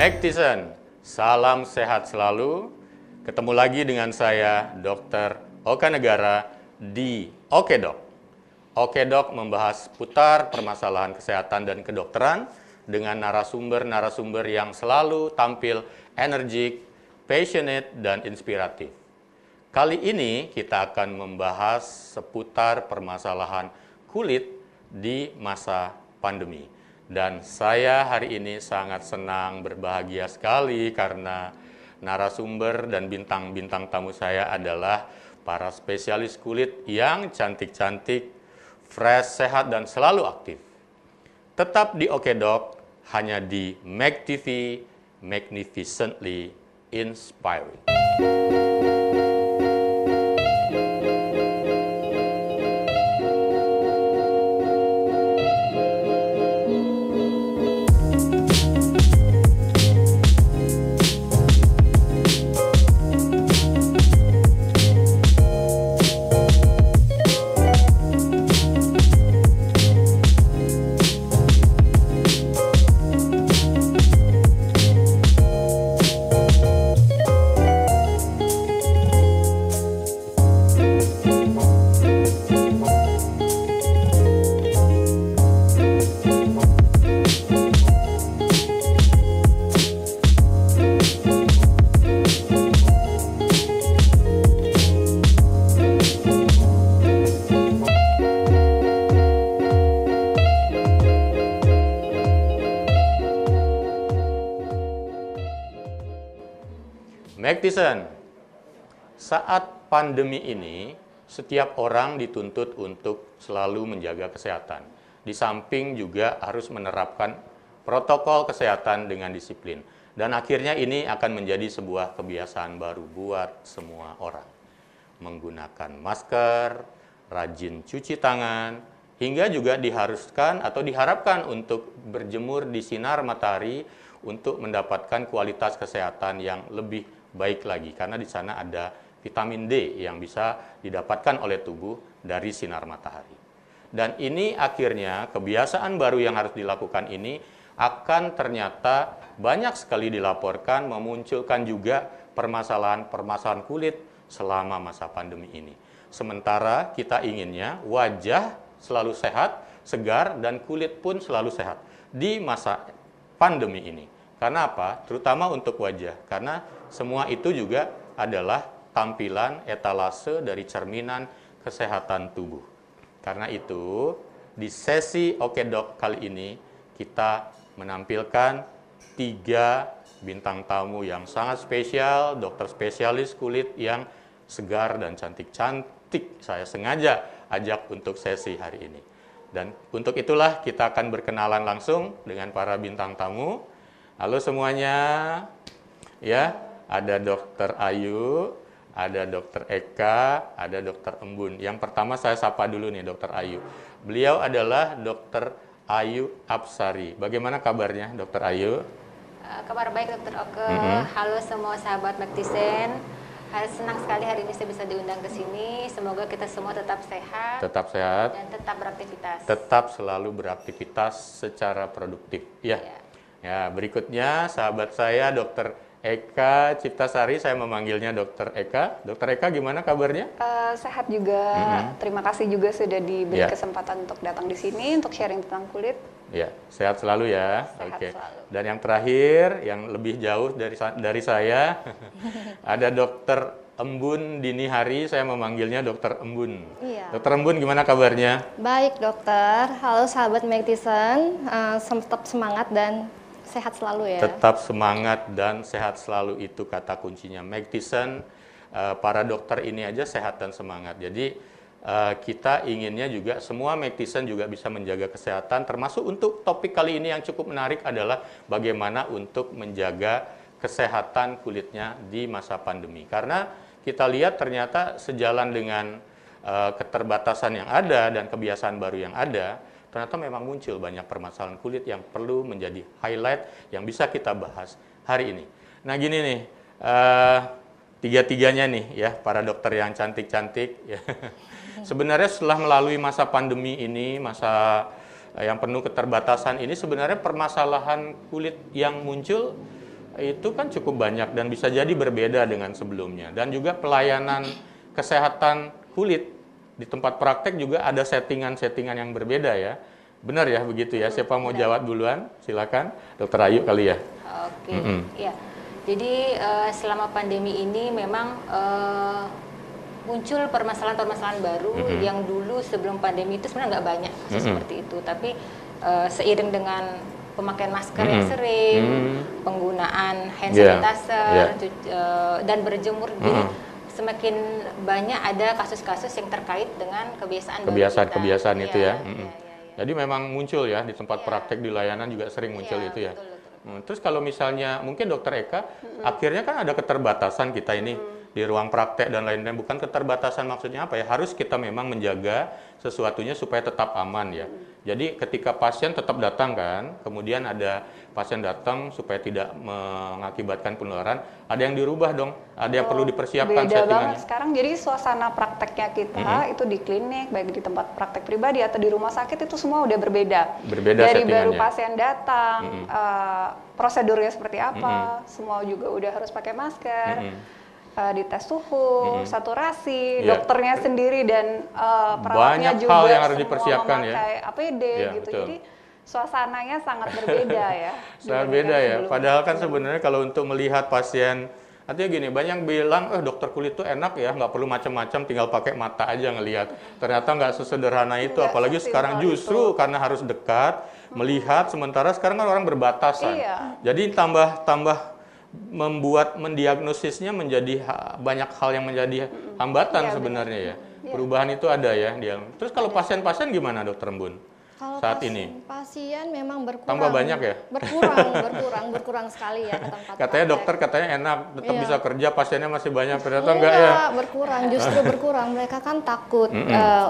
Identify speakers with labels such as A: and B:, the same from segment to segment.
A: Magtisen, salam sehat selalu. Ketemu lagi dengan saya, Dr. Oka Negara di Okedok. Okedok membahas putar permasalahan kesehatan dan kedokteran dengan narasumber-narasumber yang selalu tampil energik, passionate, dan inspiratif. Kali ini kita akan membahas seputar permasalahan kulit di masa pandemi. Dan saya hari ini sangat senang, berbahagia sekali karena narasumber dan bintang-bintang tamu saya adalah para spesialis kulit yang cantik-cantik, fresh, sehat, dan selalu aktif. Tetap di Okedok, hanya di Mag TV, Magnificently Inspiring. Magtisen, saat pandemi ini, setiap orang dituntut untuk selalu menjaga kesehatan. Di samping juga harus menerapkan protokol kesehatan dengan disiplin. Dan akhirnya ini akan menjadi sebuah kebiasaan baru buat semua orang. Menggunakan masker, rajin cuci tangan, hingga juga diharuskan atau diharapkan untuk berjemur di sinar matahari untuk mendapatkan kualitas kesehatan yang lebih baik lagi, karena di sana ada vitamin D yang bisa didapatkan oleh tubuh dari sinar matahari. Dan ini akhirnya kebiasaan baru yang harus dilakukan ini akan ternyata banyak sekali dilaporkan memunculkan juga permasalahan-permasalahan kulit selama masa pandemi ini. Sementara kita inginnya wajah selalu sehat, segar, dan kulit pun selalu sehat di masa pandemi ini. Karena apa? Terutama untuk wajah, karena semua itu juga adalah tampilan etalase dari cerminan kesehatan tubuh. Karena itu, di sesi Okedok kali ini, kita menampilkan 3 bintang tamu yang sangat spesial, dokter spesialis kulit yang segar dan cantik-cantik. Saya sengaja ajak untuk sesi hari ini. Dan untuk itulah kita akan berkenalan langsung dengan para bintang tamu. Halo semuanya, ya. Ada Dokter Ayu, ada Dokter Eka, ada Dokter Embun. Yang pertama saya sapa dulu nih Dokter Ayu. Beliau adalah Dokter Ayu Apsari. Bagaimana kabarnya Dokter Ayu?
B: Kabar baik Dokter Oke. Halo semua sahabat Magtisen. Senang sekali hari ini saya bisa diundang ke sini. Semoga kita semua tetap sehat.
A: Tetap sehat.
B: Dan tetap beraktivitas.
A: Tetap selalu beraktivitas secara produktif. Ya. Ya, berikutnya sahabat saya Dokter Eka Ciptasari, saya memanggilnya Dokter Eka. Dokter Eka, gimana kabarnya?
C: Sehat juga. Terima kasih juga sudah diberi kesempatan untuk datang di sini untuk sharing tentang kulit.
A: Ya, sehat selalu ya.
C: Sehat selalu.
A: Dan yang terakhir, yang lebih jauh dari saya, ada Dokter Embun Dini Hari. Saya memanggilnya Dokter Embun.
D: Iya.
A: Dokter Embun, gimana kabarnya?
D: Baik dokter, halo sahabat Magtisen, tetap semangat dan sehat selalu ya.
A: Tetap semangat dan sehat selalu, itu kata kuncinya. Magtisen, para dokter ini aja sehat dan semangat. Jadi kita inginnya juga semua Magtisen juga bisa menjaga kesehatan, termasuk untuk topik kali ini yang cukup menarik adalah bagaimana untuk menjaga kesehatan kulitnya di masa pandemi. Karena kita lihat ternyata sejalan dengan keterbatasan yang ada dan kebiasaan baru yang ada, ternyata memang muncul banyak permasalahan kulit yang perlu menjadi highlight yang bisa kita bahas hari ini. Nah gini nih, tiga-tiganya nih ya, para dokter yang cantik-cantik ya. Sebenarnya setelah melalui masa pandemi ini, masa yang penuh keterbatasan ini, sebenarnya permasalahan kulit yang muncul itu kan cukup banyak dan bisa jadi berbeda dengan sebelumnya. Dan juga pelayanan kesehatan kulit di tempat praktek juga ada settingan-settingan yang berbeda ya. Benar ya begitu ya. Siapa mau jawab duluan? Silakan, Dokter Ayu kali ya.
B: Oke, ya. Jadi selama pandemi ini memang muncul permasalahan-permasalahan baru yang dulu sebelum pandemi itu sebenarnya nggak banyak seperti itu. Tapi seiring dengan pemakaian masker yang sering, penggunaan hand sanitizer, dan berjemur, jadi semakin banyak ada kasus-kasus yang terkait dengan
A: kebiasaan itu ya. Jadi memang muncul ya di tempat praktek di layanan juga sering muncul itu ya. Betul. Terus kalau misalnya mungkin Dokter Eka, akhirnya kan ada keterbatasan kita ini di ruang praktek dan lain-lain. Bukan keterbatasan maksudnya apa ya? Harus kita memang menjaga sesuatunya supaya tetap aman ya. Jadi ketika pasien tetap datang kan, kemudian ada pasien datang supaya tidak mengakibatkan penularan, ada yang dirubah dong, ada yang perlu dipersiapkan
C: beda
A: settingannya.
C: banget sekarang, jadi suasana prakteknya kita itu di klinik, baik di tempat praktek pribadi atau di rumah sakit itu semua udah berbeda. Dari baru pasien datang, prosedurnya seperti apa, semua juga udah harus pakai masker. Dites suhu, saturasi, dokternya sendiri dan perawatnya
A: banyak
C: juga
A: hal yang harus
C: semua
A: dipersiapkan
C: memakai APD gitu.
A: Betul.
C: Jadi suasananya sangat berbeda ya.
A: Sangat beda ya. Padahal kan sebenarnya kalau untuk melihat pasien, artinya gini, banyak bilang, dokter kulit itu enak ya, nggak perlu macam-macam, tinggal pakai mata aja ngelihat. Ternyata nggak sesederhana itu, apalagi sekarang justru karena harus dekat, melihat, sementara sekarang kan orang berbatasan. Jadi tambah membuat mendiagnosisnya menjadi banyak hal yang menjadi hambatan sebenarnya ya. Perubahan itu ada ya. Terus kalau pasien-pasien gimana Dokter Embun?
D: Kalau
A: saat ini
D: pasien memang berkurang.
A: Tambah banyak ya?
D: Berkurang sekali ya ke tempat
A: katanya
D: praktek.
A: dokter katanya enak, tetap bisa kerja, pasiennya masih banyak, ternyata enggak
D: ya? Justru berkurang. Mereka kan takut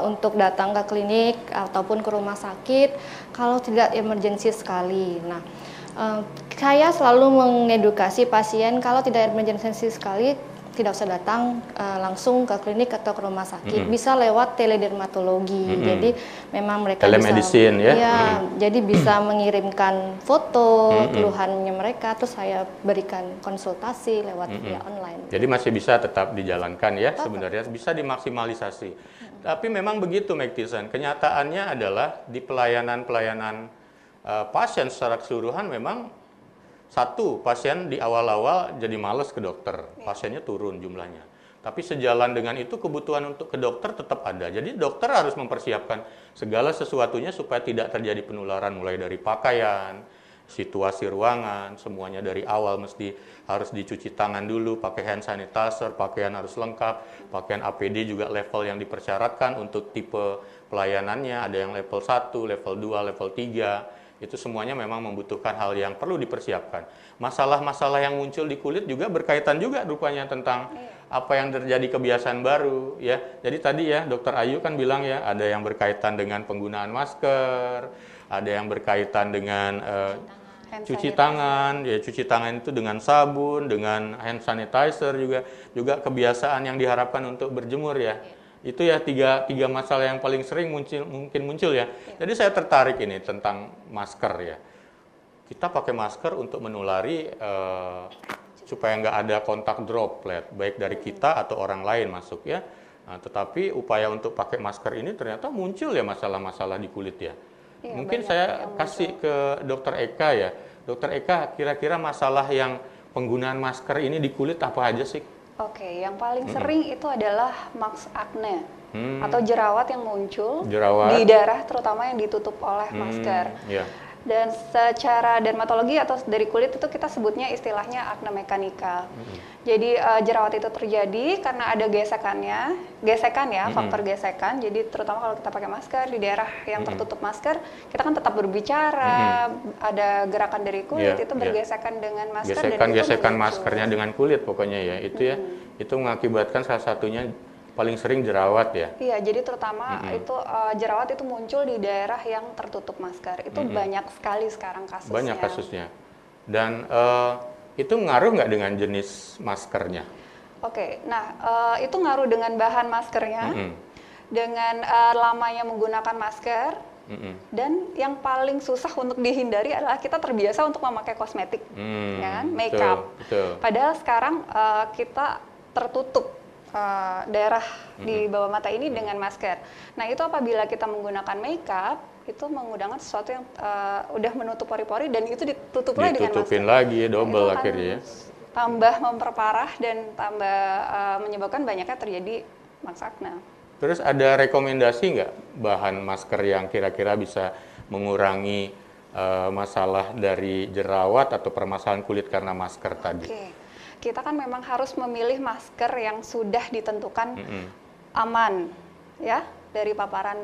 D: untuk datang ke klinik ataupun ke rumah sakit kalau tidak emergensi sekali. Nah, saya selalu mengedukasi pasien kalau tidak emergensi sekali tidak usah datang langsung ke klinik atau ke rumah sakit, bisa lewat teledermatologi. Jadi memang mereka
A: telemedicine
D: bisa, jadi bisa mengirimkan foto keluhannya mereka, terus saya berikan konsultasi lewat via online.
A: Jadi masih bisa tetap dijalankan ya, sebenarnya bisa dimaksimalisasi. Tapi memang begitu Mektisan, kenyataannya adalah di pelayanan pasien secara keseluruhan memang satu, pasien di awal-awal jadi males ke dokter, pasiennya turun jumlahnya. Tapi sejalan dengan itu kebutuhan untuk ke dokter tetap ada. Jadi dokter harus mempersiapkan segala sesuatunya supaya tidak terjadi penularan, mulai dari pakaian, situasi ruangan, semuanya dari awal mesti harus dicuci tangan dulu, pakai hand sanitizer, pakaian harus lengkap, pakaian APD juga level yang dipersyaratkan untuk tipe pelayanannya, ada yang level 1, level 2, level 3. Itu semuanya memang membutuhkan hal yang perlu dipersiapkan. Masalah-masalah yang muncul di kulit juga berkaitan juga rupanya tentang apa yang terjadi kebiasaan baru ya. Jadi tadi ya Dokter Ayu kan bilang ya, ada yang berkaitan dengan penggunaan masker, ada yang berkaitan dengan cuci tangan, ya cuci tangan itu dengan sabun, dengan hand sanitizer juga kebiasaan yang diharapkan untuk berjemur ya. Itu ya tiga masalah yang paling sering mungkin muncul ya. Jadi saya tertarik ini tentang masker ya. Kita pakai masker untuk menulari supaya nggak ada kontak droplet baik dari kita atau orang lain masuk ya. Nah, tetapi upaya untuk pakai masker ini ternyata muncul ya masalah-masalah di kulit ya. Mungkin saya kasih ke Dokter Eka ya. Dokter Eka, kira-kira masalah yang penggunaan masker ini di kulit apa aja sih?
C: Oke, yang paling sering itu adalah marks acne atau jerawat yang muncul di daerah terutama yang ditutup oleh masker. Dan secara dermatologi atau dari kulit itu kita sebutnya istilahnya acne mekanikal. Jadi jerawat itu terjadi karena ada gesekan ya, faktor gesekan. Jadi terutama kalau kita pakai masker di daerah yang tertutup masker, kita kan tetap berbicara, ada gerakan dari kulit itu bergesekan dengan masker.
A: Gesekan maskernya dengan kulit pokoknya ya, itu ya, itu mengakibatkan salah satunya paling sering jerawat ya.
C: Iya, jadi terutama itu jerawat itu muncul di daerah yang tertutup masker. Itu banyak sekali sekarang kasusnya.
A: Banyak kasusnya. Dan itu ngaruh nggak dengan jenis maskernya?
C: Oke, nah itu ngaruh dengan bahan maskernya, dengan lamanya menggunakan masker, Dan yang paling susah untuk dihindari adalah kita terbiasa untuk memakai kosmetik, ya kan, makeup. Padahal sekarang kita tertutup daerah di bawah mata ini dengan masker. Nah, itu apabila kita menggunakan makeup, itu menggunakan sesuatu yang udah menutup pori-pori dan itu ditutup lagi dengan masker.
A: Ditutupin lagi, double akhirnya ya.
C: Tambah memperparah dan tambah menyebabkan banyaknya terjadi maks akne.
A: Terus ada rekomendasi nggak bahan masker yang kira-kira bisa mengurangi masalah dari jerawat atau permasalahan kulit karena masker tadi?
C: Kita kan memang harus memilih masker yang sudah ditentukan aman, ya, dari paparan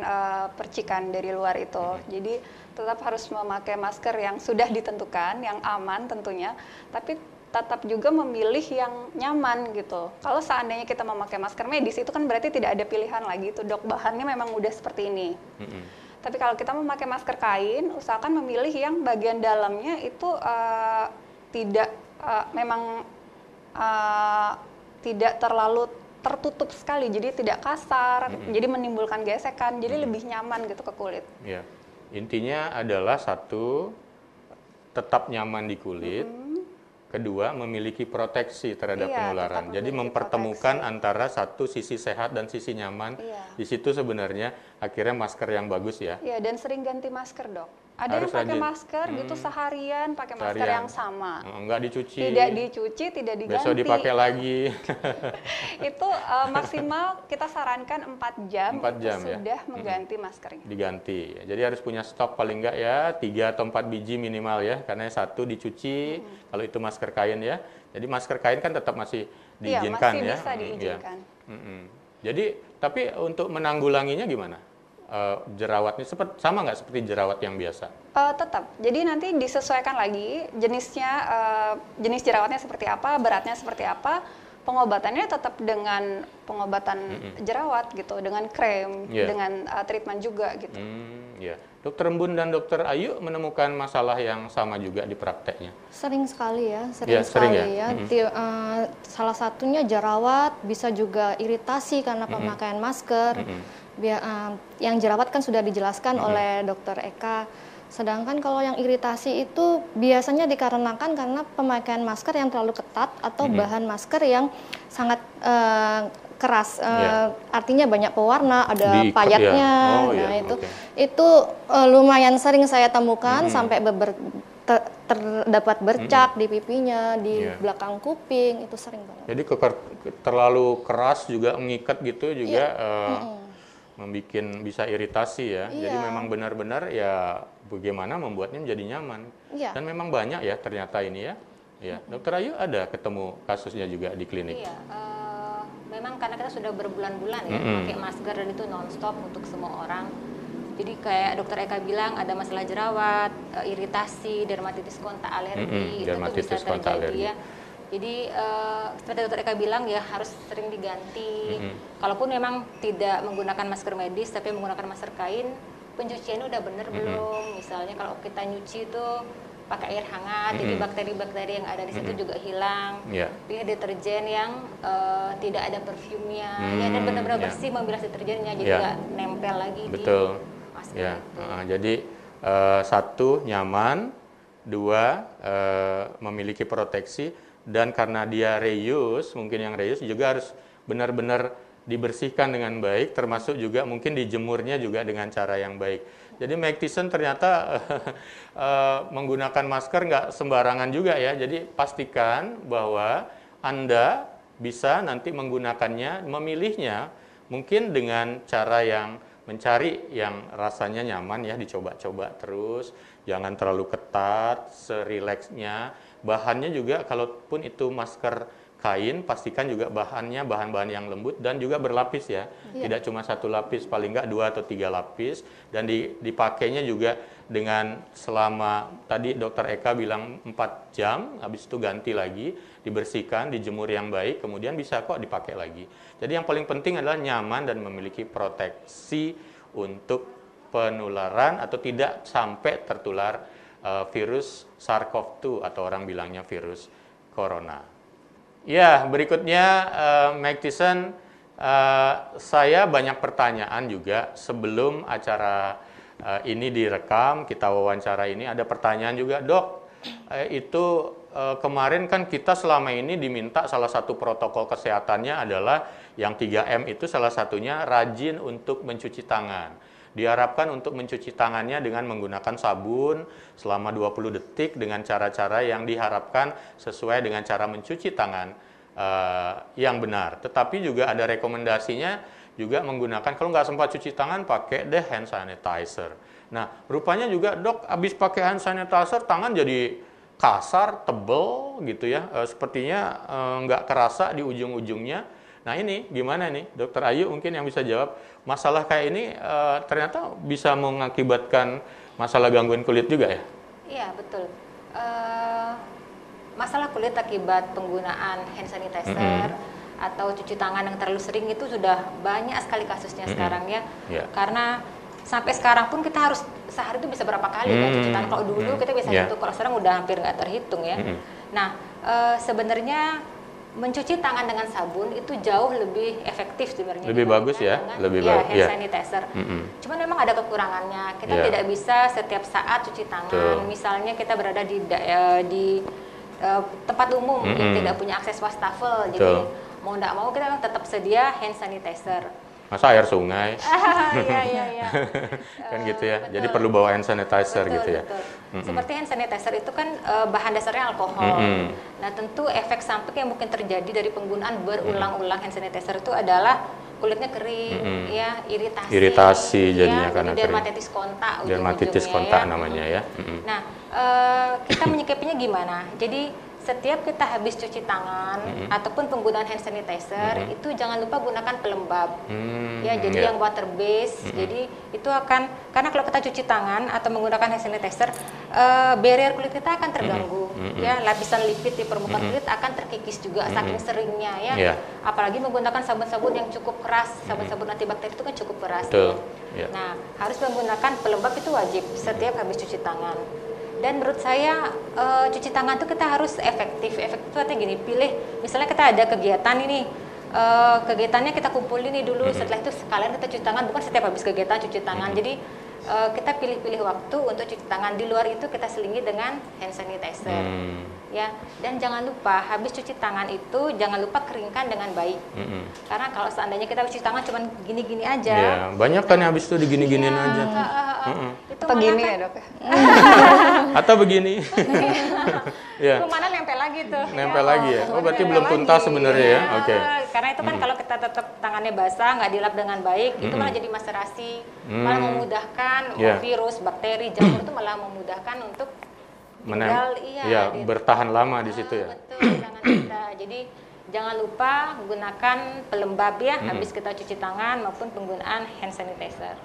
C: percikan dari luar itu. Jadi tetap harus memakai masker yang sudah ditentukan, yang aman tentunya, tapi tetap juga memilih yang nyaman gitu. Kalau seandainya kita memakai masker medis itu kan berarti tidak ada pilihan lagi itu, dok, bahannya memang udah seperti ini. Tapi kalau kita memakai masker kain, usahakan memilih yang bagian dalamnya itu tidak tidak terlalu tertutup sekali, jadi tidak kasar, jadi menimbulkan gesekan, jadi lebih nyaman gitu ke kulit.
A: Ya. Intinya adalah satu, tetap nyaman di kulit. Kedua, memiliki proteksi terhadap penularan. Jadi mempertemukan antara satu sisi sehat dan sisi nyaman. Di situ sebenarnya akhirnya masker yang bagus ya.
C: Iya, dan sering ganti masker, dok. Ada yang pakai masker gitu seharian, pakai masker yang sama.
A: Enggak dicuci.
C: Tidak dicuci, tidak diganti.
A: Besok dipakai lagi.
C: Itu maksimal kita sarankan 4 jam,
A: 4 jam
C: sudah mengganti maskernya.
A: Diganti. Jadi harus punya stok paling enggak ya 3 atau 4 biji minimal ya, karena satu dicuci kalau itu masker kain ya. Jadi masker kain kan tetap masih diizinkan
C: masih bisa diizinkan.
A: Jadi tapi untuk menanggulanginya gimana? Jerawatnya sama nggak seperti jerawat yang biasa?
C: Tetap. Jadi nanti disesuaikan lagi jenisnya, jenis jerawatnya seperti apa, beratnya seperti apa. Pengobatannya tetap dengan pengobatan jerawat gitu, dengan krem, dengan treatment juga gitu.
A: Dokter Embun dan Dokter Ayu menemukan masalah yang sama juga di prakteknya?
D: Sering sekali ya, sering ya. Salah satunya jerawat, bisa juga iritasi karena pemakaian masker. Yang jerawat kan sudah dijelaskan oleh Dokter Eka. Sedangkan kalau yang iritasi itu biasanya dikarenakan karena pemakaian masker yang terlalu ketat atau bahan masker yang sangat keras. Artinya banyak pewarna, ada payatnya. Itu lumayan sering saya temukan sampai terdapat bercak di pipinya, di belakang kuping, itu sering banget.
A: Jadi terlalu keras juga mengikat gitu juga. Membikin bisa iritasi ya. Jadi memang benar-benar ya bagaimana membuatnya menjadi nyaman. Dan memang banyak ya ternyata ini ya. Dokter Ayu ada ketemu kasusnya juga di klinik.
B: Memang karena kita sudah berbulan-bulan ya pakai masker dan itu nonstop untuk semua orang. Jadi kayak Dokter Eka bilang ada masalah jerawat, iritasi, dermatitis kontak alergi, itu bisa terjadi ya. Jadi seperti Dokter Eka bilang ya harus sering diganti. Kalaupun memang tidak menggunakan masker medis tapi menggunakan masker kain, pencuciannya udah bener belum? Misalnya kalau kita nyuci itu pakai air hangat, jadi bakteri-bakteri yang ada di situ juga hilang. Dia deterjen yang tidak ada perfumnya, ya, dan benar-benar bersih membilas deterjennya, jadi nggak nempel lagi di masker itu.
A: Jadi satu nyaman, dua memiliki proteksi. Dan karena dia reuse, mungkin yang reuse juga harus benar-benar dibersihkan dengan baik, termasuk juga mungkin dijemurnya juga dengan cara yang baik. Jadi Mike Tyson ternyata menggunakan masker nggak sembarangan juga ya. Jadi pastikan bahwa Anda bisa nanti menggunakannya, memilihnya mungkin dengan cara yang mencari yang rasanya nyaman ya, dicoba-coba terus, jangan terlalu ketat, serileksnya. Bahannya juga kalaupun itu masker kain, pastikan juga bahannya bahan-bahan yang lembut dan juga berlapis ya. Tidak cuma satu lapis, paling enggak 2 atau 3 lapis, dan dipakainya juga dengan selama tadi Dokter Eka bilang 4 jam, habis itu ganti lagi, dibersihkan, dijemur yang baik, kemudian bisa kok dipakai lagi. Jadi yang paling penting adalah nyaman dan memiliki proteksi untuk penularan atau tidak sampai tertular virus SARS-CoV-2 atau orang bilangnya virus corona. Ya, berikutnya Mike Tyson, saya banyak pertanyaan juga sebelum acara ini direkam, kita wawancara ini, ada pertanyaan juga, Dok, itu kemarin kan kita selama ini diminta salah satu protokol kesehatannya adalah yang 3M itu salah satunya rajin untuk mencuci tangan. Diharapkan untuk mencuci tangannya dengan menggunakan sabun selama 20 detik dengan cara-cara yang diharapkan sesuai dengan cara mencuci tangan yang benar. Tetapi juga ada rekomendasinya juga menggunakan, kalau nggak sempat cuci tangan, pakai deh hand sanitizer. Nah, rupanya juga, Dok, habis pakai hand sanitizer, tangan jadi kasar, tebel gitu ya. Sepertinya nggak kerasa di ujung-ujungnya. Nah ini gimana nih, Dokter Ayu mungkin yang bisa jawab, masalah kayak ini ternyata bisa mengakibatkan masalah gangguan kulit juga ya?
B: Iya, betul. Masalah kulit akibat penggunaan hand sanitizer atau cuci tangan yang terlalu sering itu sudah banyak sekali kasusnya sekarang ya. Karena sampai sekarang pun kita harus sehari itu bisa berapa kali kan cuci tangan. Kalau dulu kita bisa gitu, kalau sekarang udah hampir nggak terhitung ya. Nah, sebenarnya mencuci tangan dengan sabun itu jauh lebih efektif sebenarnya.
A: Lebih bagus ya, lebih bagus.
B: Hand sanitizer. Cuman memang ada kekurangannya. Kita tidak bisa setiap saat cuci tangan. Misalnya kita berada di tempat umum yang tidak punya akses wastafel, jadi mau tidak mau kita tetap sedia hand sanitizer.
A: Masa air sungai?
B: Iya.
A: Kan gitu ya. Betul. Jadi perlu bawa hand sanitizer gitu ya.
B: Seperti hand sanitizer itu kan bahan dasarnya alkohol. Nah, tentu efek samping yang mungkin terjadi dari penggunaan berulang-ulang hand sanitizer itu adalah kulitnya kering, ya, iritasi jadinya, karena dermatitis kontak.
A: Dermatitis kontak ya, namanya ya.
B: Nah, kita menyikapinya gimana? Jadi setiap kita habis cuci tangan ataupun penggunaan hand sanitizer itu jangan lupa gunakan pelembab, ya, jadi yang water base. Jadi itu akan, karena kalau kita cuci tangan atau menggunakan hand sanitizer, barrier kulit kita akan terganggu, ya, lapisan lipid di permukaan kulit akan terkikis juga saking seringnya ya. Apalagi menggunakan sabun-sabun yang cukup keras, sabun-sabun antibakteri itu kan cukup keras. Nah, harus menggunakan pelembab itu wajib setiap habis cuci tangan. Dan menurut saya cuci tangan itu kita harus efektif. Efektif itu artinya gini, pilih, misalnya kita ada kegiatan ini, kegiatannya kita kumpulin nih dulu, setelah itu sekalian kita cuci tangan, bukan setiap habis kegiatan cuci tangan. Jadi kita pilih-pilih waktu untuk cuci tangan. Di luar itu kita selingi dengan hand sanitizer. Ya, dan jangan lupa habis cuci tangan itu jangan lupa keringkan dengan baik. Karena kalau seandainya kita cuci tangan cuma gini-gini aja.
A: Ya, banyak kan yang habis itu digini-giniin aja.
B: Itu
C: begini
B: kan,
C: ya, Dok ya.
A: Atau begini.
B: Kemana nempel lagi tuh.
A: Nempel lagi ya. Oh, berarti belum tuntas sebenarnya ya. Oke.
B: Karena itu kan kalau kita tetap tangannya basah, nggak dilap dengan baik, itu malah jadi maserasi, malah memudahkan virus, bakteri, jamur itu malah memudahkan untuk tinggal,
A: bertahan lama di situ ya.
B: Betul, tangan kita. Jadi jangan lupa gunakan pelembab ya habis kita cuci tangan maupun penggunaan hand sanitizer.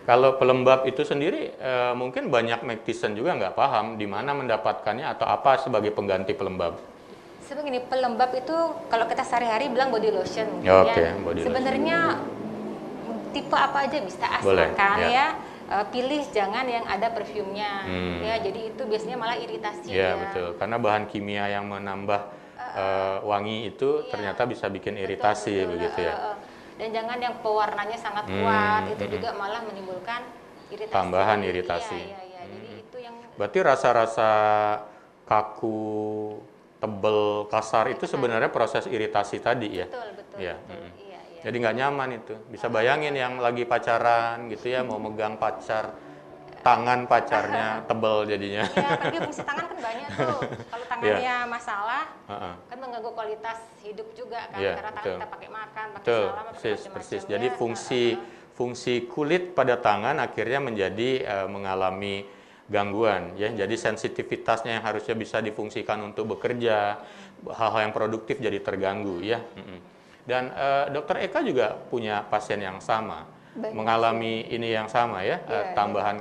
A: Kalau pelembab itu sendiri mungkin banyak netizen juga nggak paham di mana mendapatkannya atau apa sebagai pengganti pelembab.
B: Sebenarnya pelembab itu kalau kita sehari-hari bilang body lotion. Sebenarnya tipe apa aja bisa, asalkan pilih jangan yang ada perfumnya, ya, jadi itu biasanya malah iritasi.
A: Ya, betul, karena bahan kimia yang menambah wangi itu ternyata bisa bikin iritasi, begitu ya.
B: Dan jangan yang pewarnanya sangat kuat, itu juga malah menimbulkan iritasi.
A: Tambahan iritasi.
B: Jadi itu yang.
A: Berarti rasa-rasa kaku, tebel, kasar itu sebenarnya proses iritasi tadi ya.
B: Betul.
A: Iya. Jadi nggak nyaman itu. Bisa bayangin yang lagi pacaran gitu ya, mau megang pacar, tangan pacarnya tebel jadinya.
B: Iya, apalagi fungsi tangan kan banyak tuh. Kalau tangannya masalah, kan mengganggu kualitas hidup juga kan. Karena tangan kita pakai makan, pakai salam,
A: persis. Jadi fungsi kulit pada tangan akhirnya menjadi mengalami gangguan ya. Jadi sensitivitasnya yang harusnya bisa difungsikan untuk bekerja, hal-hal yang produktif jadi terganggu ya. Dan Dokter Eka juga punya pasien yang sama, mengalami ini yang sama ya, tambahan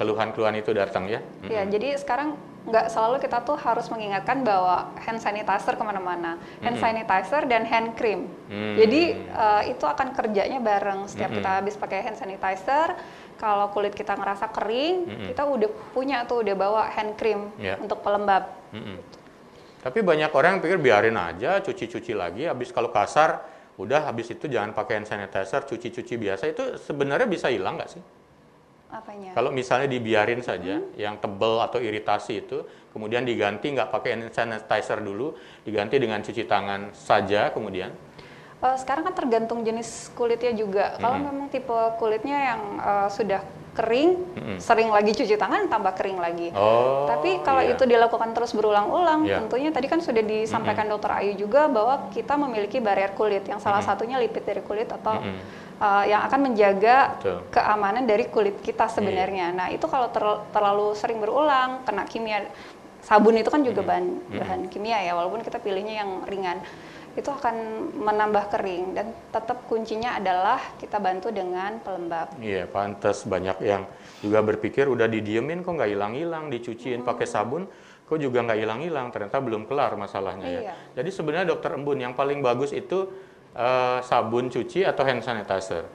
A: keluhan-keluhan itu datang ya.
C: Iya, jadi sekarang nggak selalu kita tuh harus mengingatkan bahwa hand sanitizer kemana-mana, hand sanitizer dan hand cream. Jadi itu akan kerjanya bareng. Setiap kita habis pakai hand sanitizer, kalau kulit kita ngerasa kering, kita udah punya tuh, udah bawa hand cream untuk pelembab.
A: Tapi banyak orang yang pikir biarin aja, cuci-cuci lagi, habis kalau kasar, udah habis itu jangan pakai hand sanitizer, cuci-cuci biasa, itu sebenarnya bisa hilang nggak sih?
C: Apanya?
A: Kalau misalnya dibiarin saja, yang tebal atau iritasi itu, kemudian diganti nggak pakai hand sanitizer dulu, diganti dengan cuci tangan saja kemudian?
C: Sekarang kan tergantung jenis kulitnya juga. Kalau memang tipe kulitnya yang sudah kering, sering lagi cuci tangan, tambah kering lagi. Tapi kalau itu dilakukan terus berulang-ulang, tentunya tadi kan sudah disampaikan Dr. Ayu juga bahwa kita memiliki barrier kulit, yang salah satunya lipid dari kulit atau yang akan menjaga keamanan dari kulit kita sebenarnya. Nah itu kalau terlalu sering berulang, kena kimia, sabun itu kan juga bahan kimia ya, walaupun kita pilihnya yang ringan, itu akan menambah kering, dan tetap kuncinya adalah kita bantu dengan pelembab.
A: Iya, pantas banyak yang juga berpikir udah didiemin kok nggak hilang-hilang, dicuciin pakai sabun kok juga nggak hilang-hilang, ternyata belum kelar masalahnya ya. Jadi sebenarnya Dokter Embun yang paling bagus itu sabun cuci atau hand sanitizer?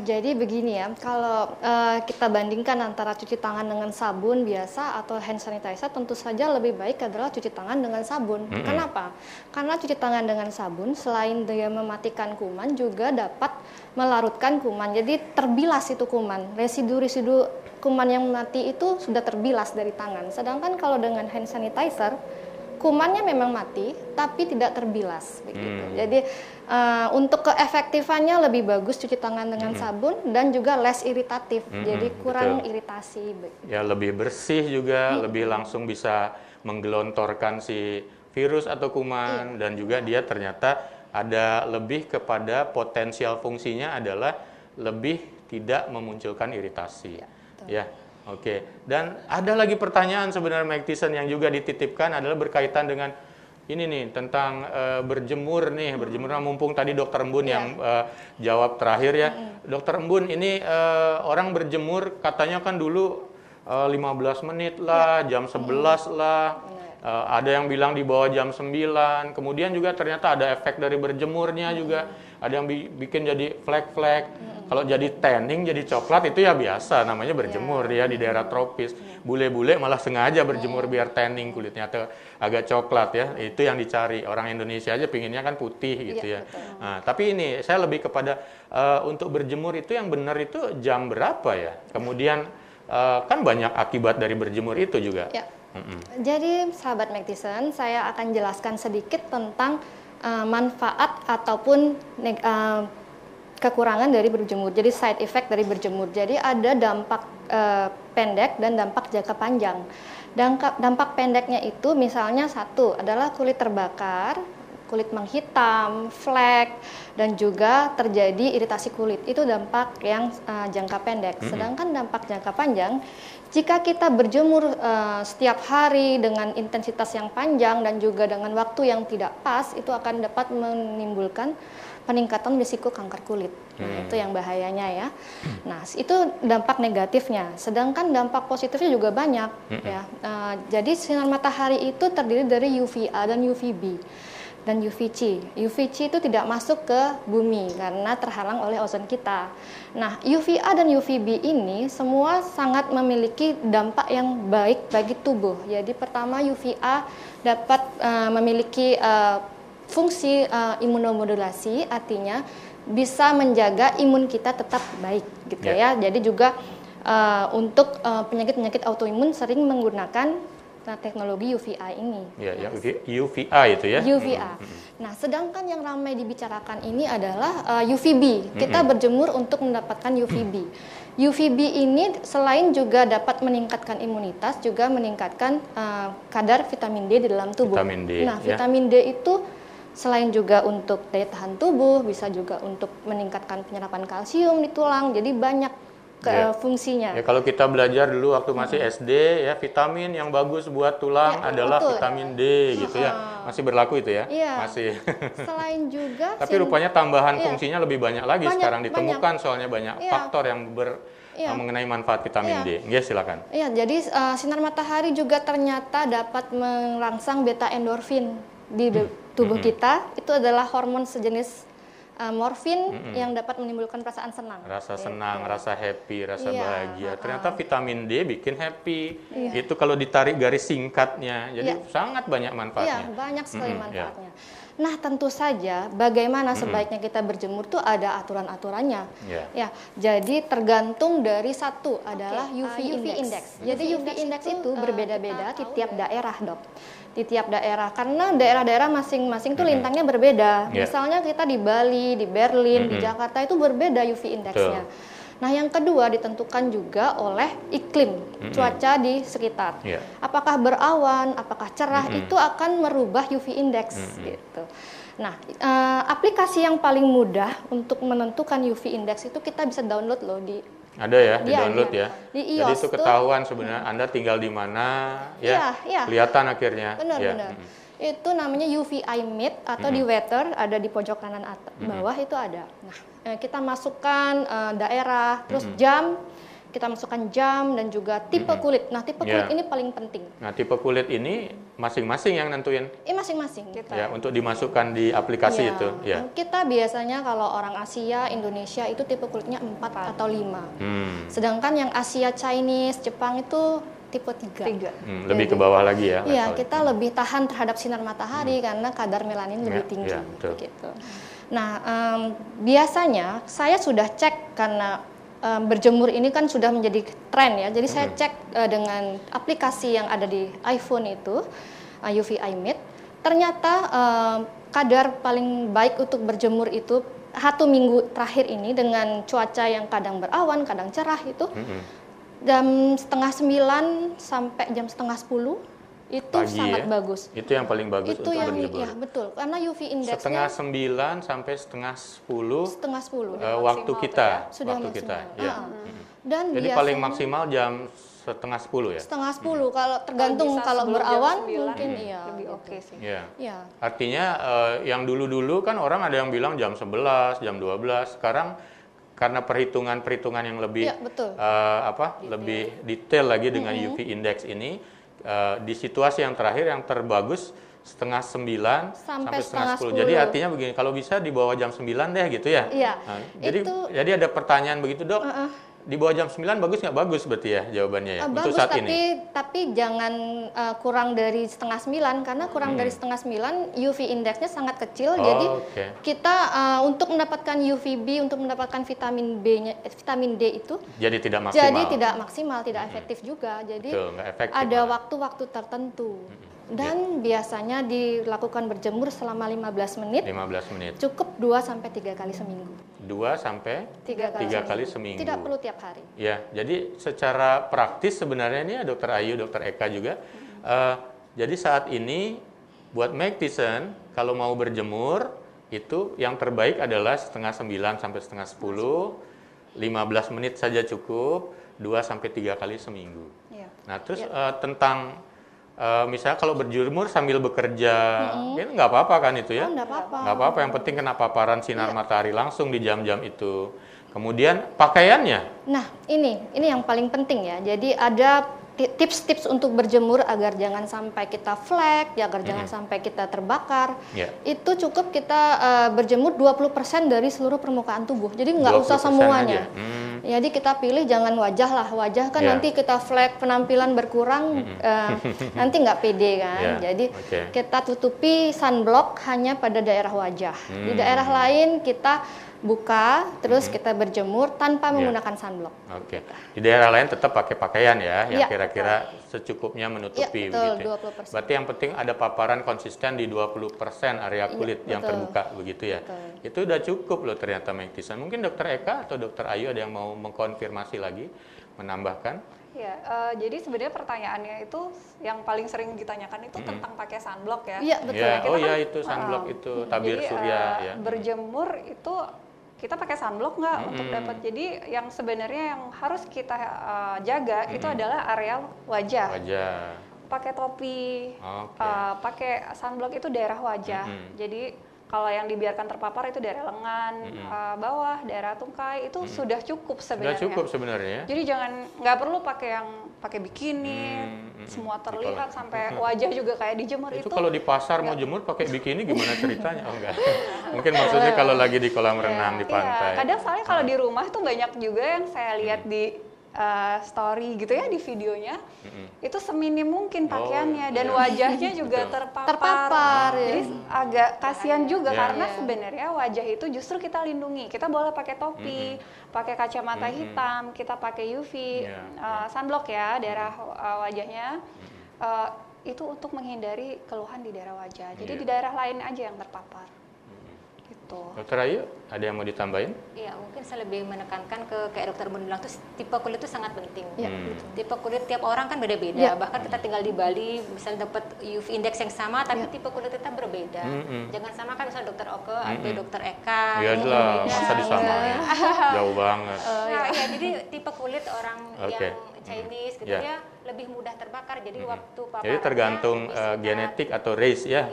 D: Jadi begini ya, kalau kita bandingkan antara cuci tangan dengan sabun biasa atau hand sanitizer, tentu saja lebih baik adalah cuci tangan dengan sabun. Kenapa? Karena cuci tangan dengan sabun selain dia mematikan kuman juga dapat melarutkan kuman. Jadi terbilas itu kuman, residu-residu kuman yang mati itu sudah terbilas dari tangan. Sedangkan kalau dengan hand sanitizer, kumannya memang mati tapi tidak terbilas begitu. Jadi untuk keefektifannya lebih bagus cuci tangan dengan sabun dan juga less iritatif. Jadi kurang iritasi.
A: Ya lebih bersih juga, lebih langsung bisa menggelontorkan si virus atau kuman, dan juga dia ternyata ada lebih kepada potensial fungsinya adalah lebih tidak memunculkan iritasi. Ya. Oke, dan ada lagi pertanyaan sebenarnya Mike Tyson yang juga dititipkan adalah berkaitan dengan ini nih, tentang berjemur nih, berjemur. Mumpung tadi Dokter Embun yang jawab terakhir ya. Dokter Embun, ini orang berjemur katanya kan dulu 15 menit lah, jam 11 lah, ada yang bilang di bawah jam 9, kemudian juga ternyata ada efek dari berjemurnya juga, ada yang bikin jadi flek-flek. Kalau jadi tanning, jadi coklat itu ya biasa, namanya berjemur dia di daerah tropis. Bule-bule malah sengaja berjemur biar tanning kulitnya atau agak coklat ya. Itu yang dicari. Orang Indonesia aja pinginnya kan putih gitu ya. Nah, tapi ini saya lebih kepada untuk berjemur itu yang benar itu jam berapa ya? Kemudian kan banyak akibat dari berjemur itu juga.
D: Ya. Jadi sahabat Mike Tyson, saya akan jelaskan sedikit tentang manfaat ataupun kekurangan dari berjemur. Jadi side effect dari berjemur. Jadi ada dampak pendek dan dampak jangka panjang. Dampak pendeknya itu misalnya satu adalah kulit terbakar, kulit menghitam, flek, dan juga terjadi iritasi kulit. Itu dampak yang jangka pendek. Sedangkan dampak jangka panjang, jika kita berjemur setiap hari dengan intensitas yang panjang dan juga dengan waktu yang tidak pas, itu akan dapat menimbulkan peningkatan risiko kanker kulit. Itu yang bahayanya ya. Nah, itu dampak negatifnya. Sedangkan dampak positifnya juga banyak ya. Jadi sinar matahari itu terdiri dari UVA dan UVB dan UVC. UVC itu tidak masuk ke bumi karena terhalang oleh ozon kita. Nah, UVA dan UVB ini semua sangat memiliki dampak yang baik bagi tubuh. Jadi pertama, UVA dapat memiliki fungsi imunomodulasi, artinya bisa menjaga imun kita tetap baik gitu ya. Jadi juga untuk penyakit-penyakit autoimun sering menggunakan teknologi UVA ini.
A: Ya, UVA itu ya.
D: UVA. Nah, sedangkan yang ramai dibicarakan ini adalah UVB. Kita berjemur untuk mendapatkan UVB. UVB ini selain juga dapat meningkatkan imunitas, juga meningkatkan kadar vitamin D di dalam tubuh.
A: Vitamin D.
D: Nah, vitamin D itu selain juga untuk daya tahan tubuh, bisa juga untuk meningkatkan penyerapan kalsium di tulang. Jadi banyak fungsinya. Ya,
A: kalau kita belajar dulu waktu masih SD ya, vitamin yang bagus buat tulang adalah vitamin D gitu ya. Masih berlaku itu ya?
D: Iya.
A: Masih.
D: Selain juga
A: tapi rupanya tambahan fungsinya lebih banyak lagi sekarang ditemukan, soalnya banyak faktor yang mengenai manfaat vitamin D. Ya, silakan.
D: Iya, jadi sinar matahari juga ternyata dapat merangsang beta endorfin di tubuh kita. Itu adalah hormon sejenis morfin yang dapat menimbulkan perasaan senang.
A: Rasa senang, rasa happy, rasa bahagia. Ternyata vitamin D bikin happy. Itu kalau ditarik garis singkatnya. Jadi sangat banyak manfaatnya.
D: Iya, banyak sekali manfaatnya. Nah, tentu saja bagaimana sebaiknya kita berjemur tuh ada aturan-aturannya. Ya, jadi tergantung dari satu adalah UV index. Jadi UV index itu berbeda-beda di tiap daerah, Dok. Di tiap daerah, karena daerah-daerah masing-masing tuh lintangnya berbeda. Misalnya kita di Bali, di Berlin, di Jakarta itu berbeda UV indexnya. Nah, yang kedua ditentukan juga oleh iklim, cuaca di sekitar. Apakah berawan, apakah cerah, itu akan merubah UV index gitu. Nah, aplikasi yang paling mudah untuk menentukan UV index itu kita bisa download loh di
A: ada ya, di download ya.
D: Di iOS.
A: Jadi itu ketahuan sebenarnya Anda tinggal di mana ya. Kelihatan akhirnya.
D: Benar-benar. Itu namanya UV iMate atau di weather, ada di pojok kanan bawah itu ada. Nah, kita masukkan daerah, terus jam, kita masukkan jam dan juga tipe kulit. Nah, tipe kulit ini paling penting.
A: Nah, tipe kulit ini masing-masing yang nentuin?
D: Masing-masing.
A: Ya, untuk dimasukkan di aplikasi itu. Ya.
D: Kita biasanya kalau orang Asia, Indonesia itu tipe kulitnya 4 atau 5. Sedangkan yang Asia, Chinese, Jepang itu tipe 3.
A: Lebih ke bawah lagi ya?
D: Iya, kita lebih tahan terhadap sinar matahari karena kadar melanin lebih tinggi. Gitu. Nah, biasanya saya sudah cek karena berjemur ini kan sudah menjadi tren ya. Jadi saya cek dengan aplikasi yang ada di iPhone itu, UV iMate. Ternyata kadar paling baik untuk berjemur itu 1 minggu terakhir ini dengan cuaca yang kadang berawan, kadang cerah itu. Jam 8:30 sampai jam 9:30 itu pagi, sangat bagus.
A: Itu yang paling bagus
D: itu
A: untuk
D: yang,
A: berjemur.
D: Ya betul, karena UV indexnya
A: 8:30 sampai 9:30.
D: 9:30.
A: Waktu kita.
D: Sudah
A: waktu
D: maksimal.
A: kita. Ya.
D: Dan
A: jadi paling maksimal jam 9:30 ya.
D: 9:30 kalau tergantung kalau berawan mungkin
C: lebih oke sih.
A: Ya. Artinya yang dulu-dulu kan orang ada yang bilang jam 11, jam 12. Sekarang karena perhitungan yang lebih lebih detail lagi dengan UV index ini, di situasi yang terakhir yang terbagus 8:30 sampai 9:30. Jadi artinya begini, kalau bisa di bawah jam 9 deh gitu ya. Nah, jadi ada pertanyaan begitu, Dok. Di bawah jam 9 bagus nggak? Bagus berarti ya jawabannya ya
D: bagus,
A: untuk saat ini.
D: Tapi jangan kurang dari 8:30 karena kurang dari 8:30 UV indeksnya sangat kecil. Jadi kita untuk mendapatkan UVB, untuk mendapatkan vitamin D itu
A: jadi tidak maksimal.
D: Tidak efektif juga. Jadi
A: efektif,
D: ada waktu-waktu tertentu. Dan biasanya dilakukan berjemur selama 15 menit.
A: 15 menit.
D: Cukup 2 sampai 3 kali seminggu.
A: 2 sampai 3 kali seminggu.
D: Tidak perlu tiap hari.
A: Ya, jadi secara praktis sebenarnya ini Dr. Ayu, Dr. Eka juga. Jadi saat ini buat Magtisen kalau mau berjemur itu yang terbaik adalah 8:30 sampai 9:30, 15 menit saja cukup, 2 sampai 3 kali seminggu. Nah, terus tentang misalnya kalau berjemur sambil bekerja, ini nggak apa-apa kan itu ya?
D: Nggak
A: apa-apa, yang penting kena paparan sinar matahari langsung di jam-jam itu. Kemudian pakaiannya?
D: Nah, ini yang paling penting ya. Jadi ada tips-tips untuk berjemur agar jangan sampai kita flek, agar jangan sampai kita terbakar. Itu cukup kita berjemur 20% dari seluruh permukaan tubuh. Jadi nggak usah semuanya. Jadi kita pilih jangan wajah lah. Wajah kan nanti kita flek, penampilan berkurang, nanti nggak pede kan. Jadi kita tutupi sunblock hanya pada daerah wajah. Di daerah lain kita buka, terus kita berjemur tanpa menggunakan sunblock.
A: Di daerah lain tetap pakai pakaian ya, yang kira-kira secukupnya menutupi begitu.
D: 20%.
A: Berarti yang penting ada paparan konsisten di 20% area kulit yang terbuka begitu ya. Itu udah cukup loh ternyata Magtisen. Mungkin Dr. Eka atau Dr. Ayu ada yang mau mengkonfirmasi lagi, menambahkan?
C: Ya, jadi sebenarnya pertanyaannya itu yang paling sering ditanyakan itu tentang pakai sunblock ya.
D: Iya, betul.
A: Itu sunblock itu tabir surya ya.
C: Berjemur itu kita pakai sunblock nggak untuk dapat. Jadi yang sebenarnya yang harus kita jaga itu adalah area wajah. Pakai topi, pakai sunblock itu daerah wajah. Jadi kalau yang dibiarkan terpapar itu daerah lengan, bawah, daerah tungkai itu sudah cukup sebenarnya.
A: Sudah cukup sebenarnya.
C: Jadi nggak perlu pakai bikini, semua terlihat sampai wajah juga kayak dijemur itu.
A: Itu kalau di pasar mau jemur pakai bikini gimana ceritanya? Oh enggak. Mungkin maksudnya kalau lagi di kolam renang di pantai.
C: Kadang soalnya kalau di rumah tuh banyak juga yang saya lihat di story gitu ya di videonya, itu seminim mungkin pakaiannya dan wajahnya juga terpapar. Jadi agak kasihan juga karena sebenarnya wajah itu justru kita lindungi. Kita boleh pakai topi, pakai kacamata hitam, kita pakai UV sunblock ya daerah wajahnya. Itu untuk menghindari keluhan di daerah wajah. Jadi di daerah lain aja yang terpapar. Gitu.
A: Dokter Ayu, ada yang mau ditambahin?
B: Iya, mungkin saya lebih menekankan kayak dokter Bun bilang tuh tipe kulit itu sangat penting. Tipe kulit tiap orang kan beda-beda. Bahkan kita tinggal di Bali, misalnya dapat UV index yang sama, tapi tipe kulit kita berbeda. Jangan samakan misalnya dokter Oke atau dokter Eka.
A: Iya lah, masa disamain? Jauh banget.
B: Ya, jadi tipe kulit orang yang Chinese gitu dia lebih mudah terbakar. Jadi waktu paparannya.
A: Jadi tergantung genetik atau race ya.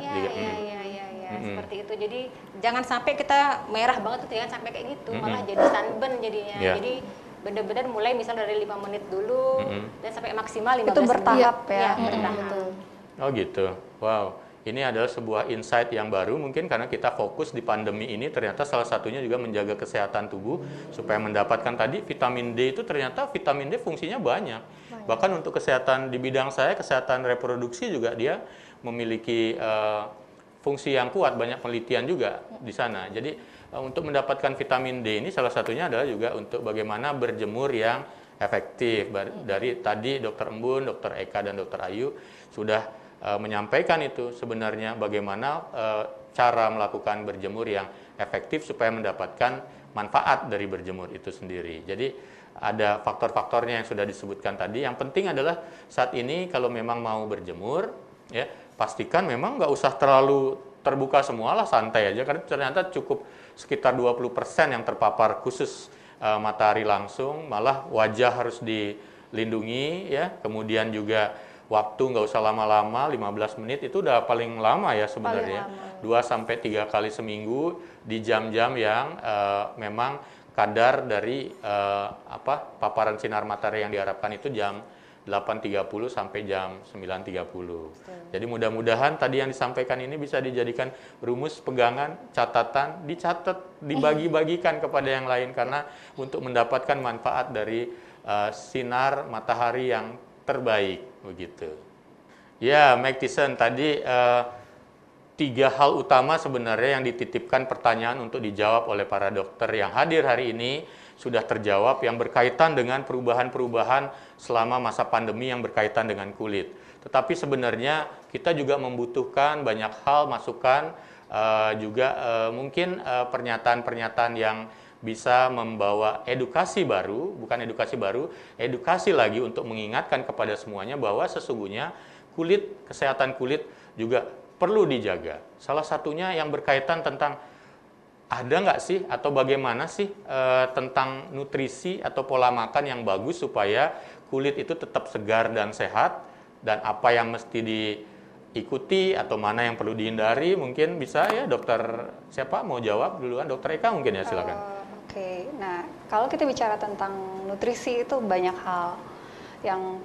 B: Seperti itu. Jadi jangan sampai kita merah banget tuh, jangan sampai kayak gitu, malah jadi sunburn jadinya. Jadi benar-benar mulai misal dari 5 menit dulu dan sampai maksimal 15 menit.
C: Itu bertahap ya.
B: Bertahap.
A: Oh gitu. Wow. Ini adalah sebuah insight yang baru mungkin karena kita fokus di pandemi ini, ternyata salah satunya juga menjaga kesehatan tubuh supaya mendapatkan tadi vitamin D itu, ternyata vitamin D fungsinya banyak. Bahkan untuk kesehatan di bidang saya, kesehatan reproduksi juga dia memiliki fungsi yang kuat, banyak penelitian juga di sana. Jadi untuk mendapatkan vitamin D ini salah satunya adalah juga untuk bagaimana berjemur yang efektif. Dari tadi Dr. Embun, Dr. Eka, dan Dr. Ayu sudah menyampaikan itu sebenarnya bagaimana cara melakukan berjemur yang efektif supaya mendapatkan manfaat dari berjemur itu sendiri. Jadi ada faktor-faktornya yang sudah disebutkan tadi. Yang penting adalah saat ini kalau memang mau berjemur, ya pastikan memang nggak usah terlalu terbuka semualah, santai aja karena ternyata cukup sekitar 20% yang terpapar khusus matahari langsung, malah wajah harus dilindungi ya. Kemudian juga waktu nggak usah lama-lama, 15 menit itu udah paling lama ya sebenarnya. 2-3 kali seminggu di jam-jam yang memang kadar dari paparan sinar matahari yang diharapkan itu jam 8.30 sampai jam 9.30. Jadi mudah-mudahan tadi yang disampaikan ini bisa dijadikan rumus pegangan, catatan, dicatat, dibagi-bagikan kepada yang lain karena untuk mendapatkan manfaat dari sinar matahari yang terbaik begitu. Ya, Mike Tyson tadi 3 hal utama sebenarnya yang dititipkan pertanyaan untuk dijawab oleh para dokter yang hadir hari ini sudah terjawab yang berkaitan dengan perubahan-perubahan selama masa pandemi yang berkaitan dengan kulit. Tetapi sebenarnya kita juga membutuhkan banyak hal masukan juga mungkin pernyataan-pernyataan yang bisa membawa edukasi baru, bukan edukasi baru, edukasi lagi untuk mengingatkan kepada semuanya bahwa sesungguhnya kesehatan kulit juga perlu dijaga. Salah satunya yang berkaitan tentang ada nggak sih atau bagaimana sih tentang nutrisi atau pola makan yang bagus supaya kulit itu tetap segar dan sehat, dan apa yang mesti diikuti atau mana yang perlu dihindari. Mungkin bisa ya dokter, siapa mau jawab duluan? Dokter Eka mungkin ya, silakan.
C: Oke, nah kalau kita bicara tentang nutrisi itu banyak hal. Yang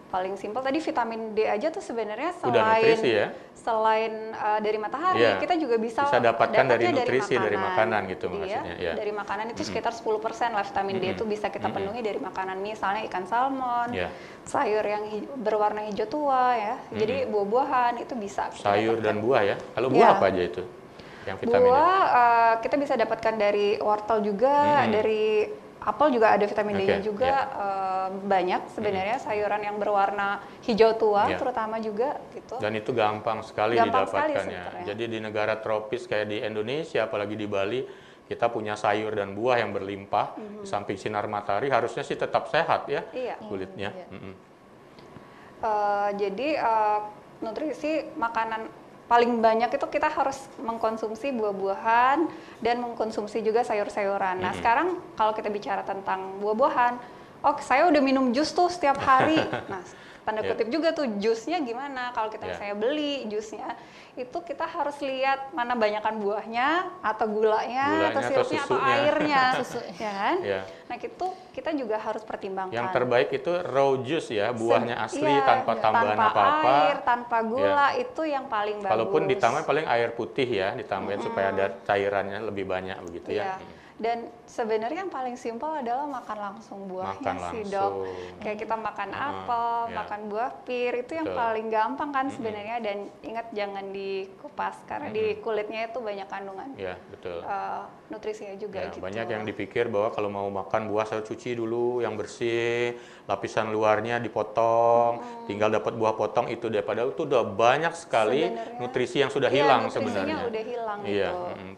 C: paling simpel tadi vitamin D aja tuh sebenarnya selain dari matahari, kita juga bisa
A: dapatkan dari nutrisi dari makanan gitu maksudnya.
C: Dari makanan itu sekitar 10% lah vitamin D itu bisa kita penuhi dari makanan, misalnya ikan salmon, sayur yang berwarna hijau tua ya. Jadi buah-buahan itu bisa.
A: Sayur dan buah ya. Kalau buah apa aja itu? Yang vitamin
C: buah kita bisa dapatkan dari wortel juga, dari apel juga ada vitamin D-nya juga, banyak sebenarnya sayuran yang berwarna hijau tua terutama juga gitu.
A: Dan itu gampang sekali didapatkannya. Jadi di negara tropis kayak di Indonesia, apalagi di Bali, kita punya sayur dan buah yang berlimpah. Di samping sinar matahari harusnya sih tetap sehat ya kulitnya.
C: Jadi nutrisi makanan paling banyak itu kita harus mengkonsumsi buah-buahan dan mengkonsumsi juga sayur-sayuran. Nah sekarang kalau kita bicara tentang buah-buahan, saya udah minum jus tuh setiap hari. Nah tanda kutip juga tuh jusnya gimana? Kalau kita misalnya beli jusnya, itu kita harus lihat mana banyakan buahnya atau gulanya atau sirupnya atau airnya, ya kan? Nah itu kita juga harus pertimbangkan.
A: Yang terbaik itu raw juice ya, buahnya asli tanpa tambahan apa-apa,
C: air, tanpa gula, itu yang paling bagus.
A: Kalaupun ditambah paling air putih ya, ditambahin supaya ada cairannya lebih banyak begitu ya.
C: Dan sebenarnya yang paling simpel adalah makan langsung buahnya sih dok. Kayak kita makan apel, makan buah pir, itu yang paling gampang kan sebenarnya. Dan ingat jangan dikupas karena di kulitnya itu banyak kandungan nutrisinya juga gitu.
A: Banyak yang dipikir bahwa kalau mau makan buah saya cuci dulu yang bersih, lapisan luarnya dipotong, tinggal dapat buah potong itu deh. Padahal itu udah banyak sekali nutrisi yang sudah hilang sebenarnya.
C: Udah hilang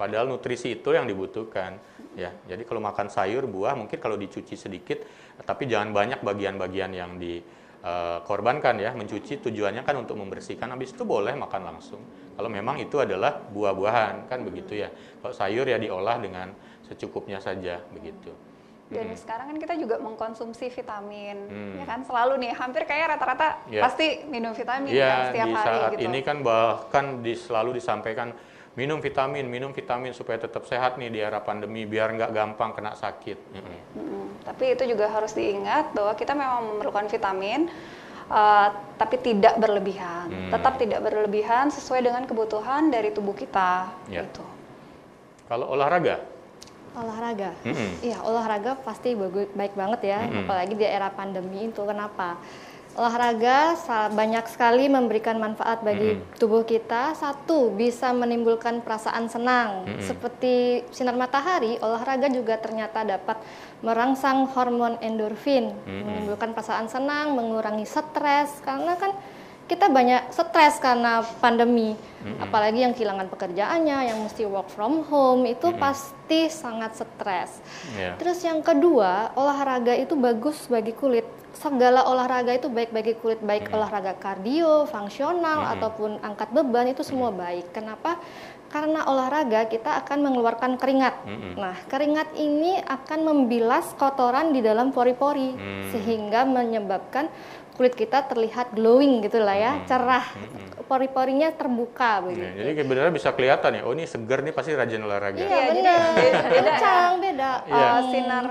A: Padahal nutrisi itu yang dibutuhkan. Ya, jadi kalau makan sayur, buah mungkin kalau dicuci sedikit, tapi jangan banyak bagian-bagian yang dikorbankan ya. Mencuci tujuannya kan untuk membersihkan, habis itu boleh makan langsung. Kalau memang itu adalah buah-buahan, kan begitu ya. Kalau sayur ya diolah dengan secukupnya saja, begitu.
C: Dan sekarang kan kita juga mengkonsumsi vitamin, ya kan selalu nih, hampir kayak rata-rata pasti minum vitamin kan setiap hari gitu.
A: Di saat ini kan bahkan selalu disampaikan minum vitamin supaya tetap sehat nih di era pandemi biar nggak gampang kena sakit.
C: Tapi itu juga harus diingat bahwa kita memang memerlukan vitamin, tapi tidak berlebihan. Tetap tidak berlebihan sesuai dengan kebutuhan dari tubuh kita. Gitu.
A: Kalau olahraga?
D: Olahraga, iya olahraga pasti baik banget ya, apalagi di era pandemi itu. Kenapa? Olahraga banyak sekali memberikan manfaat bagi tubuh kita. Satu, bisa menimbulkan perasaan senang. Seperti sinar matahari, olahraga juga ternyata dapat merangsang hormon endorfin, menimbulkan perasaan senang, mengurangi stres. Karena kan kita banyak stres karena pandemi. Apalagi yang kehilangan pekerjaannya, yang mesti work from home, itu pasti sangat stres. Terus yang kedua, olahraga itu bagus bagi kulit. Segala olahraga itu baik bagi kulit, baik olahraga kardio, fungsional, ataupun angkat beban, itu semua baik. Kenapa? Karena olahraga kita akan mengeluarkan keringat. Nah, keringat ini akan membilas kotoran di dalam pori-pori, sehingga menyebabkan kulit kita terlihat glowing gitulah ya, cerah, pori-porinya terbuka begitu.
A: Jadi benar-benar bisa kelihatan ya, oh ini seger nih pasti rajin olahraga.
D: Iya benar, kencang beda.
C: Sinar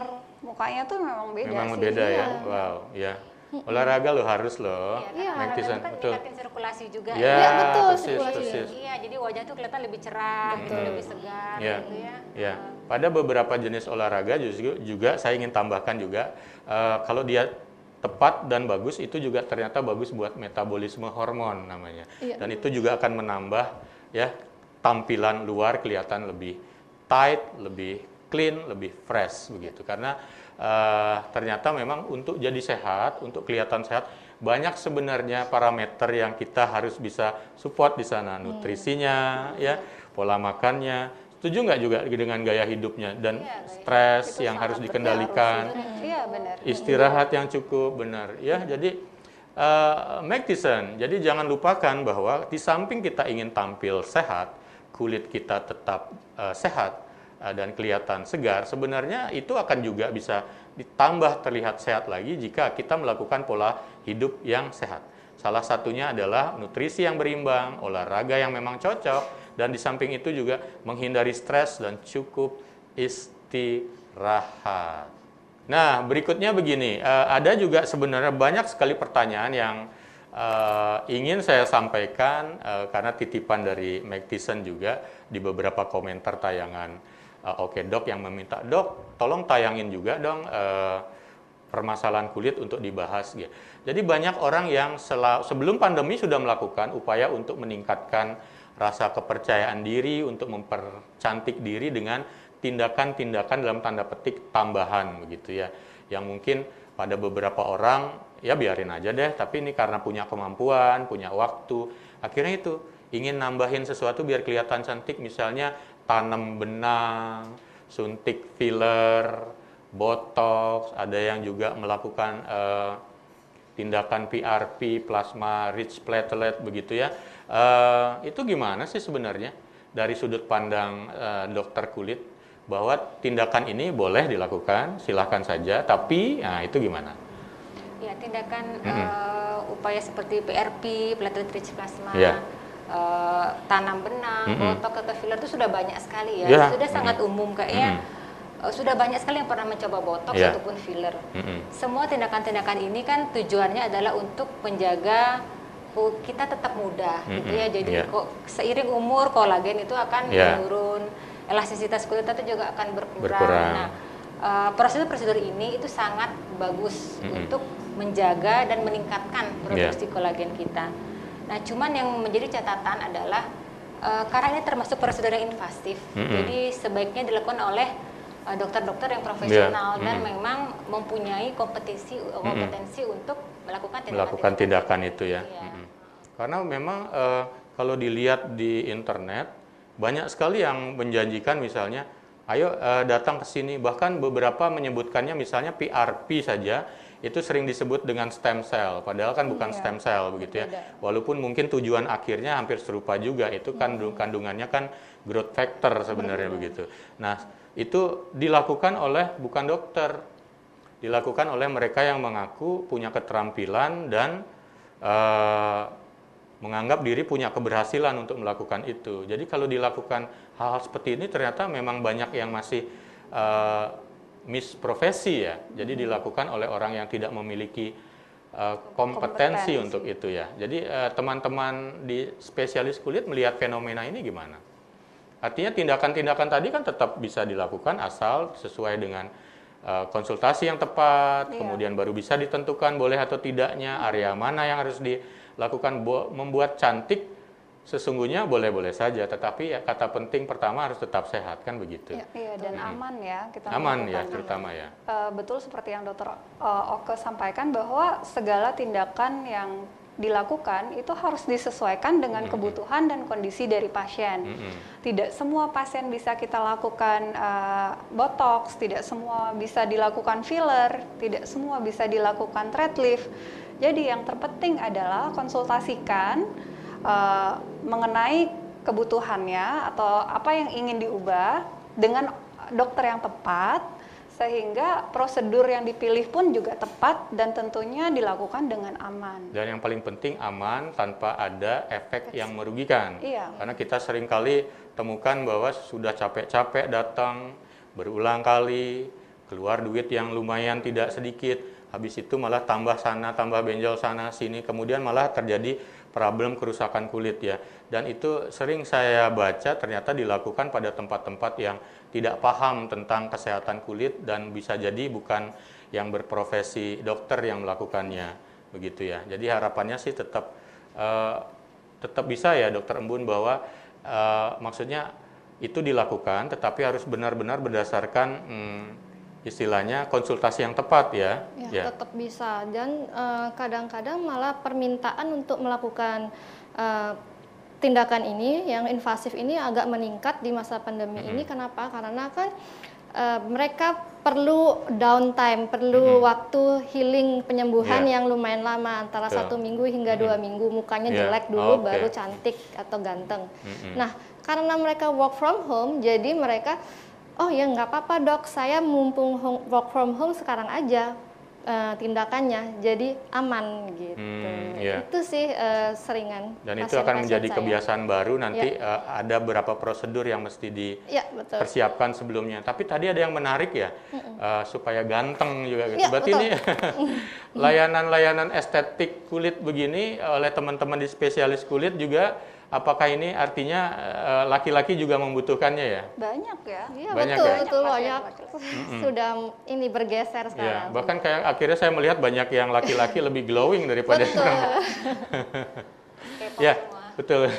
C: mukanya tuh memang beda
A: memang
C: sih.
A: Beda ya, wow, ya. Olahraga lo harus lo.
B: Kan meningkatkan sirkulasi juga.
D: Iya betul,
A: persis.
B: Iya, jadi wajah tuh kelihatan lebih cerah, lebih segar, gitu ya.
A: Pada beberapa jenis olahraga juga saya ingin tambahkan juga kalau dia tepat dan bagus itu juga ternyata bagus buat metabolisme hormon namanya. Dan itu juga akan menambah ya tampilan luar kelihatan lebih tight, lebih clean, lebih fresh begitu. Karena ternyata memang untuk jadi sehat, untuk kelihatan sehat, banyak sebenarnya parameter yang kita harus bisa support di sana. Nutrisinya, ya, pola makannya. Setuju nggak juga dengan gaya hidupnya dan stres yang harus dikendalikan, istirahat yang cukup, benar. Ya, jadi make decision. Jadi jangan lupakan bahwa di samping kita ingin tampil sehat, kulit kita tetap sehat dan kelihatan segar, sebenarnya itu akan juga bisa ditambah terlihat sehat lagi jika kita melakukan pola hidup yang sehat. Salah satunya adalah nutrisi yang berimbang, olahraga yang memang cocok, dan di samping itu juga menghindari stres dan cukup istirahat. Nah, berikutnya begini, ada juga sebenarnya banyak sekali pertanyaan yang ingin saya sampaikan karena titipan dari Mike Tyson juga di beberapa komentar tayangan Oke Dok yang meminta, Dok tolong tayangin juga dong permasalahan kulit untuk dibahas. Jadi banyak orang yang sebelum pandemi sudah melakukan upaya untuk meningkatkan rasa kepercayaan diri, untuk mempercantik diri dengan tindakan-tindakan dalam tanda petik tambahan begitu ya. Yang mungkin pada beberapa orang ya biarin aja deh, tapi ini karena punya kemampuan, punya waktu, akhirnya itu ingin nambahin sesuatu biar kelihatan cantik, misalnya tanam benang, suntik filler, botox, ada yang juga melakukan tindakan PRP, plasma rich platelet begitu ya. Itu gimana sih sebenarnya dari sudut pandang dokter kulit bahwa tindakan ini boleh dilakukan, silahkan saja, tapi itu gimana?
B: Ya, tindakan upaya seperti PRP, platelet rich plasma, tanam benang, botox atau filler itu sudah banyak sekali ya, sudah sangat umum kayaknya. Sudah banyak sekali yang pernah mencoba botox ataupun filler. Semua tindakan-tindakan ini kan tujuannya adalah untuk menjaga kita tetap muda, gitu ya. Jadi kok seiring umur kolagen itu akan menurun. elastisitas kulit itu juga akan berkurang. Nah, prosedur-prosedur ini itu sangat bagus untuk menjaga dan meningkatkan produksi kolagen kita. Nah, cuman yang menjadi catatan adalah karena ini termasuk prosedur yang invasif, jadi sebaiknya dilakukan oleh dokter-dokter yang profesional dan memang mempunyai kompetensi untuk melakukan tindakan
A: itu ya. Karena memang kalau dilihat di internet banyak sekali yang menjanjikan misalnya, ayo datang ke sini, bahkan beberapa menyebutkannya misalnya PRP saja itu sering disebut dengan stem cell, padahal kan bukan stem cell begitu ya. Walaupun mungkin tujuan akhirnya hampir serupa juga, itu kandungannya kan growth factor sebenarnya begitu. Nah, itu dilakukan oleh bukan dokter, dilakukan oleh mereka yang mengaku punya keterampilan dan menganggap diri punya keberhasilan untuk melakukan itu. Jadi kalau dilakukan hal-hal seperti ini ternyata memang banyak yang masih misprofesi ya. Jadi dilakukan oleh orang yang tidak memiliki kompetensi untuk itu ya. Jadi teman-teman di spesialis kulit melihat fenomena ini gimana? Artinya tindakan-tindakan tadi kan tetap bisa dilakukan asal sesuai dengan konsultasi yang tepat, kemudian baru bisa ditentukan boleh atau tidaknya, area mana yang harus dilakukan. Membuat cantik sesungguhnya boleh-boleh saja, tetapi ya, kata penting pertama harus tetap sehat, kan begitu.
C: Iya, dan aman ya.
A: Aman ya, terutama ya.
C: Betul seperti yang Dokter Oke sampaikan bahwa segala tindakan yang dilakukan itu harus disesuaikan dengan kebutuhan dan kondisi dari pasien. Tidak semua pasien bisa kita lakukan botox, tidak semua bisa dilakukan filler, tidak semua bisa dilakukan thread lift. Jadi yang terpenting adalah konsultasikan mengenai kebutuhannya atau apa yang ingin diubah dengan dokter yang tepat, sehingga prosedur yang dipilih pun juga tepat dan tentunya dilakukan dengan aman.
A: Dan yang paling penting aman tanpa ada efek yang merugikan. Karena kita seringkali temukan bahwa sudah capek-capek datang berulang kali, keluar duit yang lumayan tidak sedikit, habis itu malah tambah sana, tambah benjol sana sini, kemudian malah terjadi problem kerusakan kulit ya. Dan itu sering saya baca ternyata dilakukan pada tempat-tempat yang tidak paham tentang kesehatan kulit dan bisa jadi bukan yang berprofesi dokter yang melakukannya begitu ya. Jadi harapannya sih tetap bisa ya Dokter Embun bahwa maksudnya itu dilakukan tetapi harus benar-benar berdasarkan istilahnya konsultasi yang tepat ya.
D: Tetap bisa, dan kadang-kadang malah permintaan untuk melakukan tindakan ini yang invasif ini agak meningkat di masa pandemi ini. Kenapa? Karena kan mereka perlu downtime, perlu waktu healing penyembuhan yang lumayan lama, antara 1 minggu hingga 2 minggu. Mukanya jelek dulu baru cantik atau ganteng. Nah, karena mereka work from home, jadi mereka oh ya nggak apa-apa dok, saya mumpung work from home sekarang aja tindakannya, jadi aman gitu. Itu sih seringan.
A: Dan itu akan menjadi kebiasaan baru nanti ada beberapa prosedur yang mesti dipersiapkan sebelumnya. Tapi tadi ada yang menarik ya, supaya ganteng juga gitu. Berarti ini layanan-layanan estetik kulit begini oleh teman-teman di spesialis kulit juga. Apakah ini artinya laki-laki juga membutuhkannya ya?
C: Banyak ya.
D: Iya, betul banyak. Sudah ini bergeser sekarang.
A: Bahkan kayak akhirnya saya melihat banyak yang laki-laki lebih glowing daripada perempuan. Ya, betul.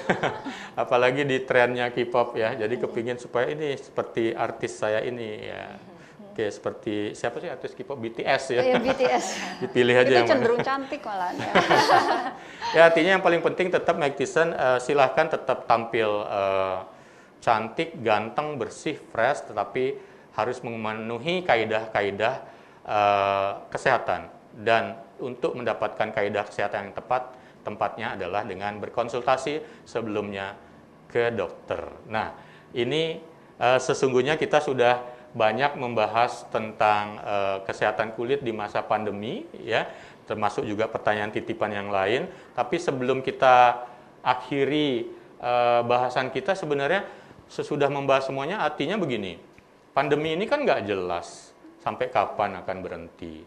A: Apalagi di trennya K-pop ya. Jadi kepingin supaya ini seperti artis saya ini ya. Oke, seperti siapa sih artis K-pop? BTS ya.
C: Iya, BTS.
A: Dipilih aja
C: itu
A: yang
C: cenderung cantik malah.
A: Ya, artinya yang paling penting tetap Mike Tyson silahkan tetap tampil cantik, ganteng, bersih, fresh, tetapi harus memenuhi kaidah-kaidah kesehatan. Dan untuk mendapatkan kaidah kesehatan yang tepat, tempatnya adalah dengan berkonsultasi sebelumnya ke dokter. Nah, ini sesungguhnya kita sudah banyak membahas tentang kesehatan kulit di masa pandemi ya, termasuk juga pertanyaan titipan yang lain. Tapi sebelum kita akhiri bahasan kita, sebenarnya sesudah membahas semuanya artinya begini, pandemi ini kan nggak jelas sampai kapan akan berhenti.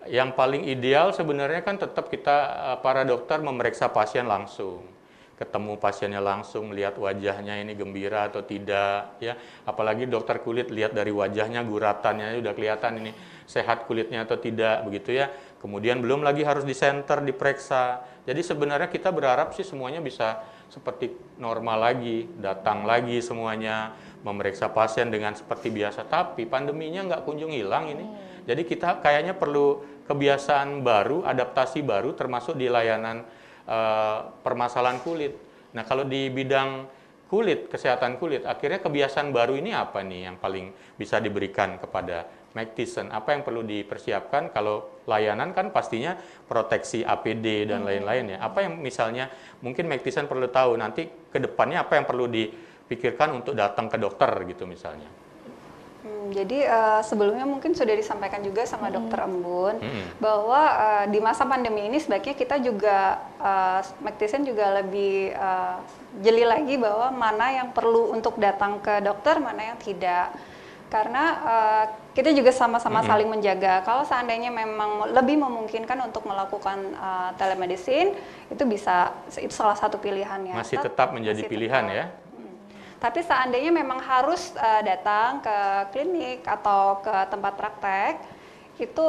A: Yang paling ideal sebenarnya kan tetap kita para dokter memeriksa pasien langsung. ketemu pasiennya langsung, melihat wajahnya ini gembira atau tidak, ya. Apalagi dokter kulit lihat dari wajahnya, guratannya udah kelihatan ini sehat kulitnya atau tidak, begitu ya. Kemudian belum lagi harus di center, diperiksa. Jadi sebenarnya kita berharap sih semuanya bisa seperti normal lagi, datang lagi semuanya, memeriksa pasien dengan seperti biasa. Tapi pandeminya nggak kunjung hilang ini. Jadi kita kayaknya perlu kebiasaan baru, adaptasi baru, termasuk di layanan permasalahan kulit. Nah, kalau di bidang kulit, kesehatan kulit, akhirnya kebiasaan baru ini apa nih yang paling bisa diberikan kepada Mactisen? Apa yang perlu dipersiapkan? Kalau layanan kan pastinya proteksi APD dan lain-lain ya. Apa yang misalnya mungkin Mactisen perlu tahu nanti ke depannya, apa yang perlu dipikirkan untuk datang ke dokter gitu misalnya?
C: Jadi sebelumnya mungkin sudah disampaikan juga sama Dokter Embun bahwa di masa pandemi ini sebaiknya kita juga Mactisen juga lebih jeli lagi bahwa mana yang perlu untuk datang ke dokter, mana yang tidak. Karena kita juga sama-sama saling menjaga. Kalau seandainya memang lebih memungkinkan untuk melakukan telemedicine, itu salah satu pilihannya.
A: Masih tetap menjadi pilihan ya.
C: Tapi seandainya memang harus datang ke klinik atau ke tempat praktek, itu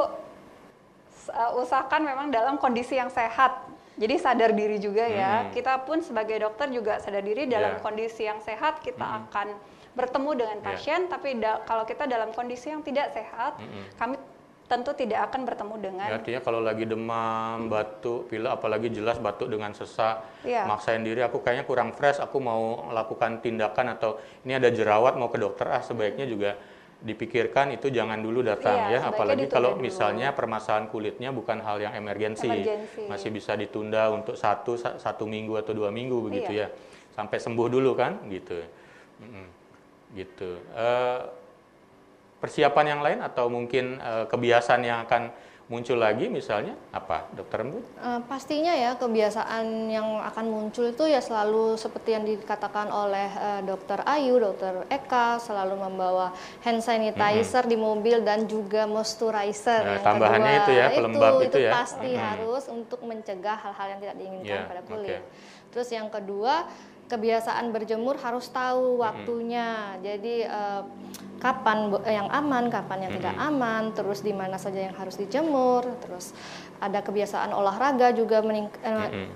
C: usahakan memang dalam kondisi yang sehat. Jadi sadar diri juga ya. Kita pun sebagai dokter juga sadar diri dalam kondisi yang sehat kita akan bertemu dengan pasien. Tapi kalau kita dalam kondisi yang tidak sehat, kami tentu tidak akan bertemu dengan.
A: Ya, artinya kalau lagi demam, batuk, pilek, apalagi jelas batuk dengan sesak, maksain diri, aku kayaknya kurang fresh, aku mau melakukan tindakan atau ini ada jerawat mau ke dokter, sebaiknya juga dipikirkan itu jangan dulu datang ya, apalagi kalau misalnya permasalahan kulitnya bukan hal yang emergensi, masih bisa ditunda untuk satu minggu atau 2 minggu begitu ya, sampai sembuh dulu kan, gitu. Gitu. Persiapan yang lain atau mungkin kebiasaan yang akan muncul lagi misalnya apa, Dokter Embun?
D: Pastinya ya kebiasaan yang akan muncul itu ya selalu seperti yang dikatakan oleh Dokter Ayu, Dokter Eka, selalu membawa hand sanitizer di mobil dan juga moisturizer. Yang
A: tambahannya kedua, itu ya, pelembab itu ya.
D: Pasti harus untuk mencegah hal-hal yang tidak diinginkan pada kulit. Terus yang kedua, kebiasaan berjemur harus tahu waktunya. Jadi kapan yang aman, kapan yang tidak aman, terus di mana saja yang harus dijemur, terus ada kebiasaan olahraga juga.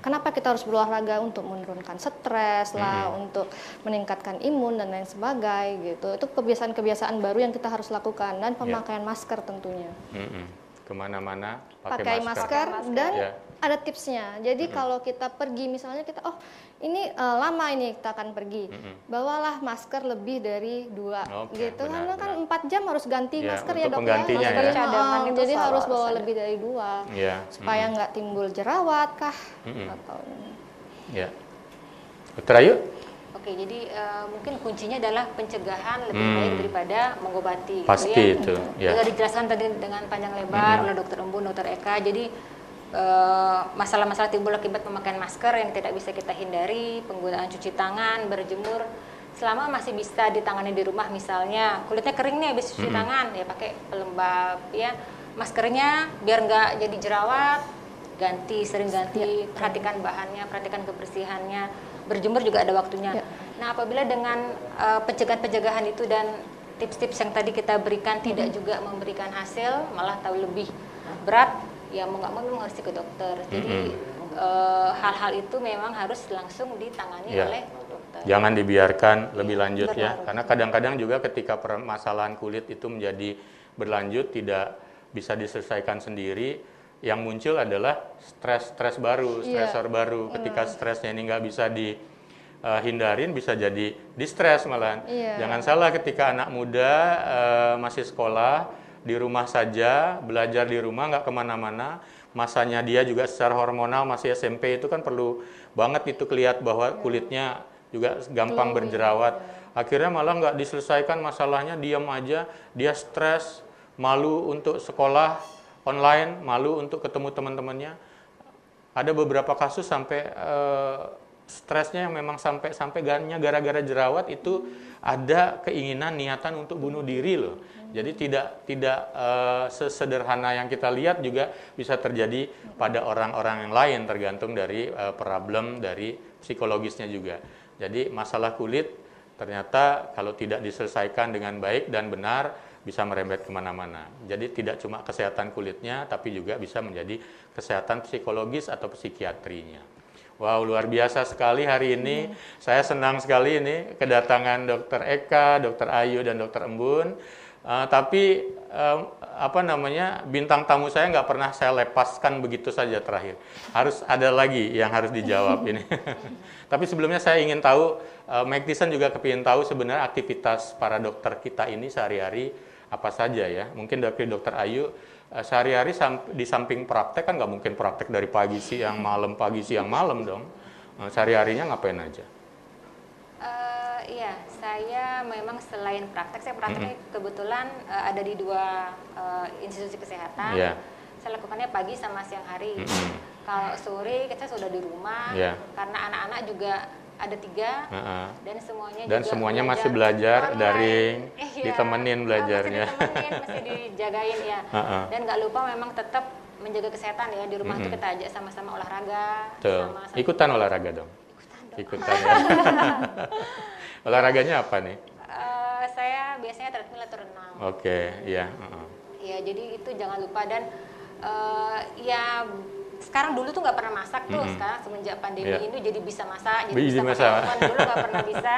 D: Kenapa kita harus berolahraga? Untuk menurunkan stres lah, untuk meningkatkan imun dan lain sebagainya gitu. Itu kebiasaan-kebiasaan baru yang kita harus lakukan, dan pemakaian masker tentunya.
A: Kemana-mana
D: pakai masker dan ada tipsnya. Jadi kalau kita pergi misalnya kita ini lama ini kita akan pergi, bawalah masker lebih dari 2 gitu. Karena kan 4 jam harus ganti masker ya dok ya.
C: Cadangan itu
D: jadi harus bawa lebih dari 2 supaya nggak timbul jerawat kah atau
A: Dokter Ayu?
B: Oke, jadi mungkin kuncinya adalah pencegahan lebih baik daripada mengobati.
A: Pasti itu.
B: Sudah dijelaskan tadi dengan panjang lebar oleh Dokter Embun, Dokter Eka. Jadi masalah-masalah timbul akibat pemakaian masker yang tidak bisa kita hindari, penggunaan cuci tangan, berjemur, selama masih bisa ditangani di rumah, misalnya kulitnya kering nih habis cuci tangan, ya pakai pelembab ya. Maskernya biar nggak jadi jerawat, sering ganti, perhatikan bahannya, perhatikan kebersihannya. Berjemur juga ada waktunya. Nah, apabila dengan pencegahan itu dan tips-tips yang tadi kita berikan tidak juga memberikan hasil, malah tahu lebih berat, ya mau nggak mau memang harus ke dokter. Jadi hal-hal itu memang harus langsung ditangani oleh dokter.
A: Jangan dibiarkan lebih lanjut ya, karena kadang-kadang juga ketika permasalahan kulit itu menjadi berlanjut tidak bisa diselesaikan sendiri, yang muncul adalah stres baru, stresor baru. Ketika stresnya ini nggak bisa dihindarin, bisa jadi distres malahan. Jangan salah, ketika anak muda masih sekolah, di rumah saja, belajar di rumah, nggak kemana-mana, masanya dia juga secara hormonal, masih SMP itu kan perlu banget itu kelihatan bahwa kulitnya juga gampang berjerawat. Akhirnya malah nggak diselesaikan masalahnya, diam aja, dia stres, malu untuk sekolah online, malu untuk ketemu teman-temannya. Ada beberapa kasus sampai stresnya yang memang sampai gara-gara jerawat itu ada keinginan, niatan untuk bunuh diri loh. Jadi tidak sesederhana yang kita lihat, juga bisa terjadi pada orang-orang yang lain, tergantung dari problem dari psikologisnya juga. Jadi masalah kulit ternyata kalau tidak diselesaikan dengan baik dan benar bisa merembet kemana-mana. Jadi tidak cuma kesehatan kulitnya, tapi juga bisa menjadi kesehatan psikologis atau psikiatrinya. Wow, luar biasa sekali hari ini. Saya senang sekali ini kedatangan Dr. Eka, Dr. Ayu, dan Dr. Embun. Tapi bintang tamu saya nggak pernah saya lepaskan begitu saja terakhir. Harus ada lagi yang harus dijawab ini. Tapi sebelumnya saya ingin tahu, Magdisen juga kepingin tahu sebenarnya aktivitas para dokter kita ini sehari-hari apa saja ya. Mungkin dari Dr. Ayu, sehari-hari di samping praktek kan nggak mungkin praktek dari pagi siang malam, pagi siang malam dong. Sehari-harinya ngapain aja?
B: Iya, saya memang selain praktek, saya prakteknya kebetulan ada di 2 institusi kesehatan. Yeah. Saya lakukannya pagi sama siang hari. Kalau sore kita sudah di rumah, karena anak-anak juga ada 3 dan semuanya
A: masih belajar daring, ditemenin belajarnya.
B: Masih ditemenin, masih dijagain ya. Dan nggak lupa memang tetap menjaga kesehatan ya di rumah itu kita ajak sama-sama olahraga.
A: Sama-sama ikutan olahraga dong. Ikutan ya. Olahraganya apa nih?
B: Saya biasanya treadmill atau renang.
A: Oke, iya.
B: Ya, jadi itu jangan lupa dan ya sekarang dulu tuh nggak pernah masak tuh, sekarang semenjak pandemi ini jadi bisa masak, jadi bisa masak. Dulu nggak pernah bisa.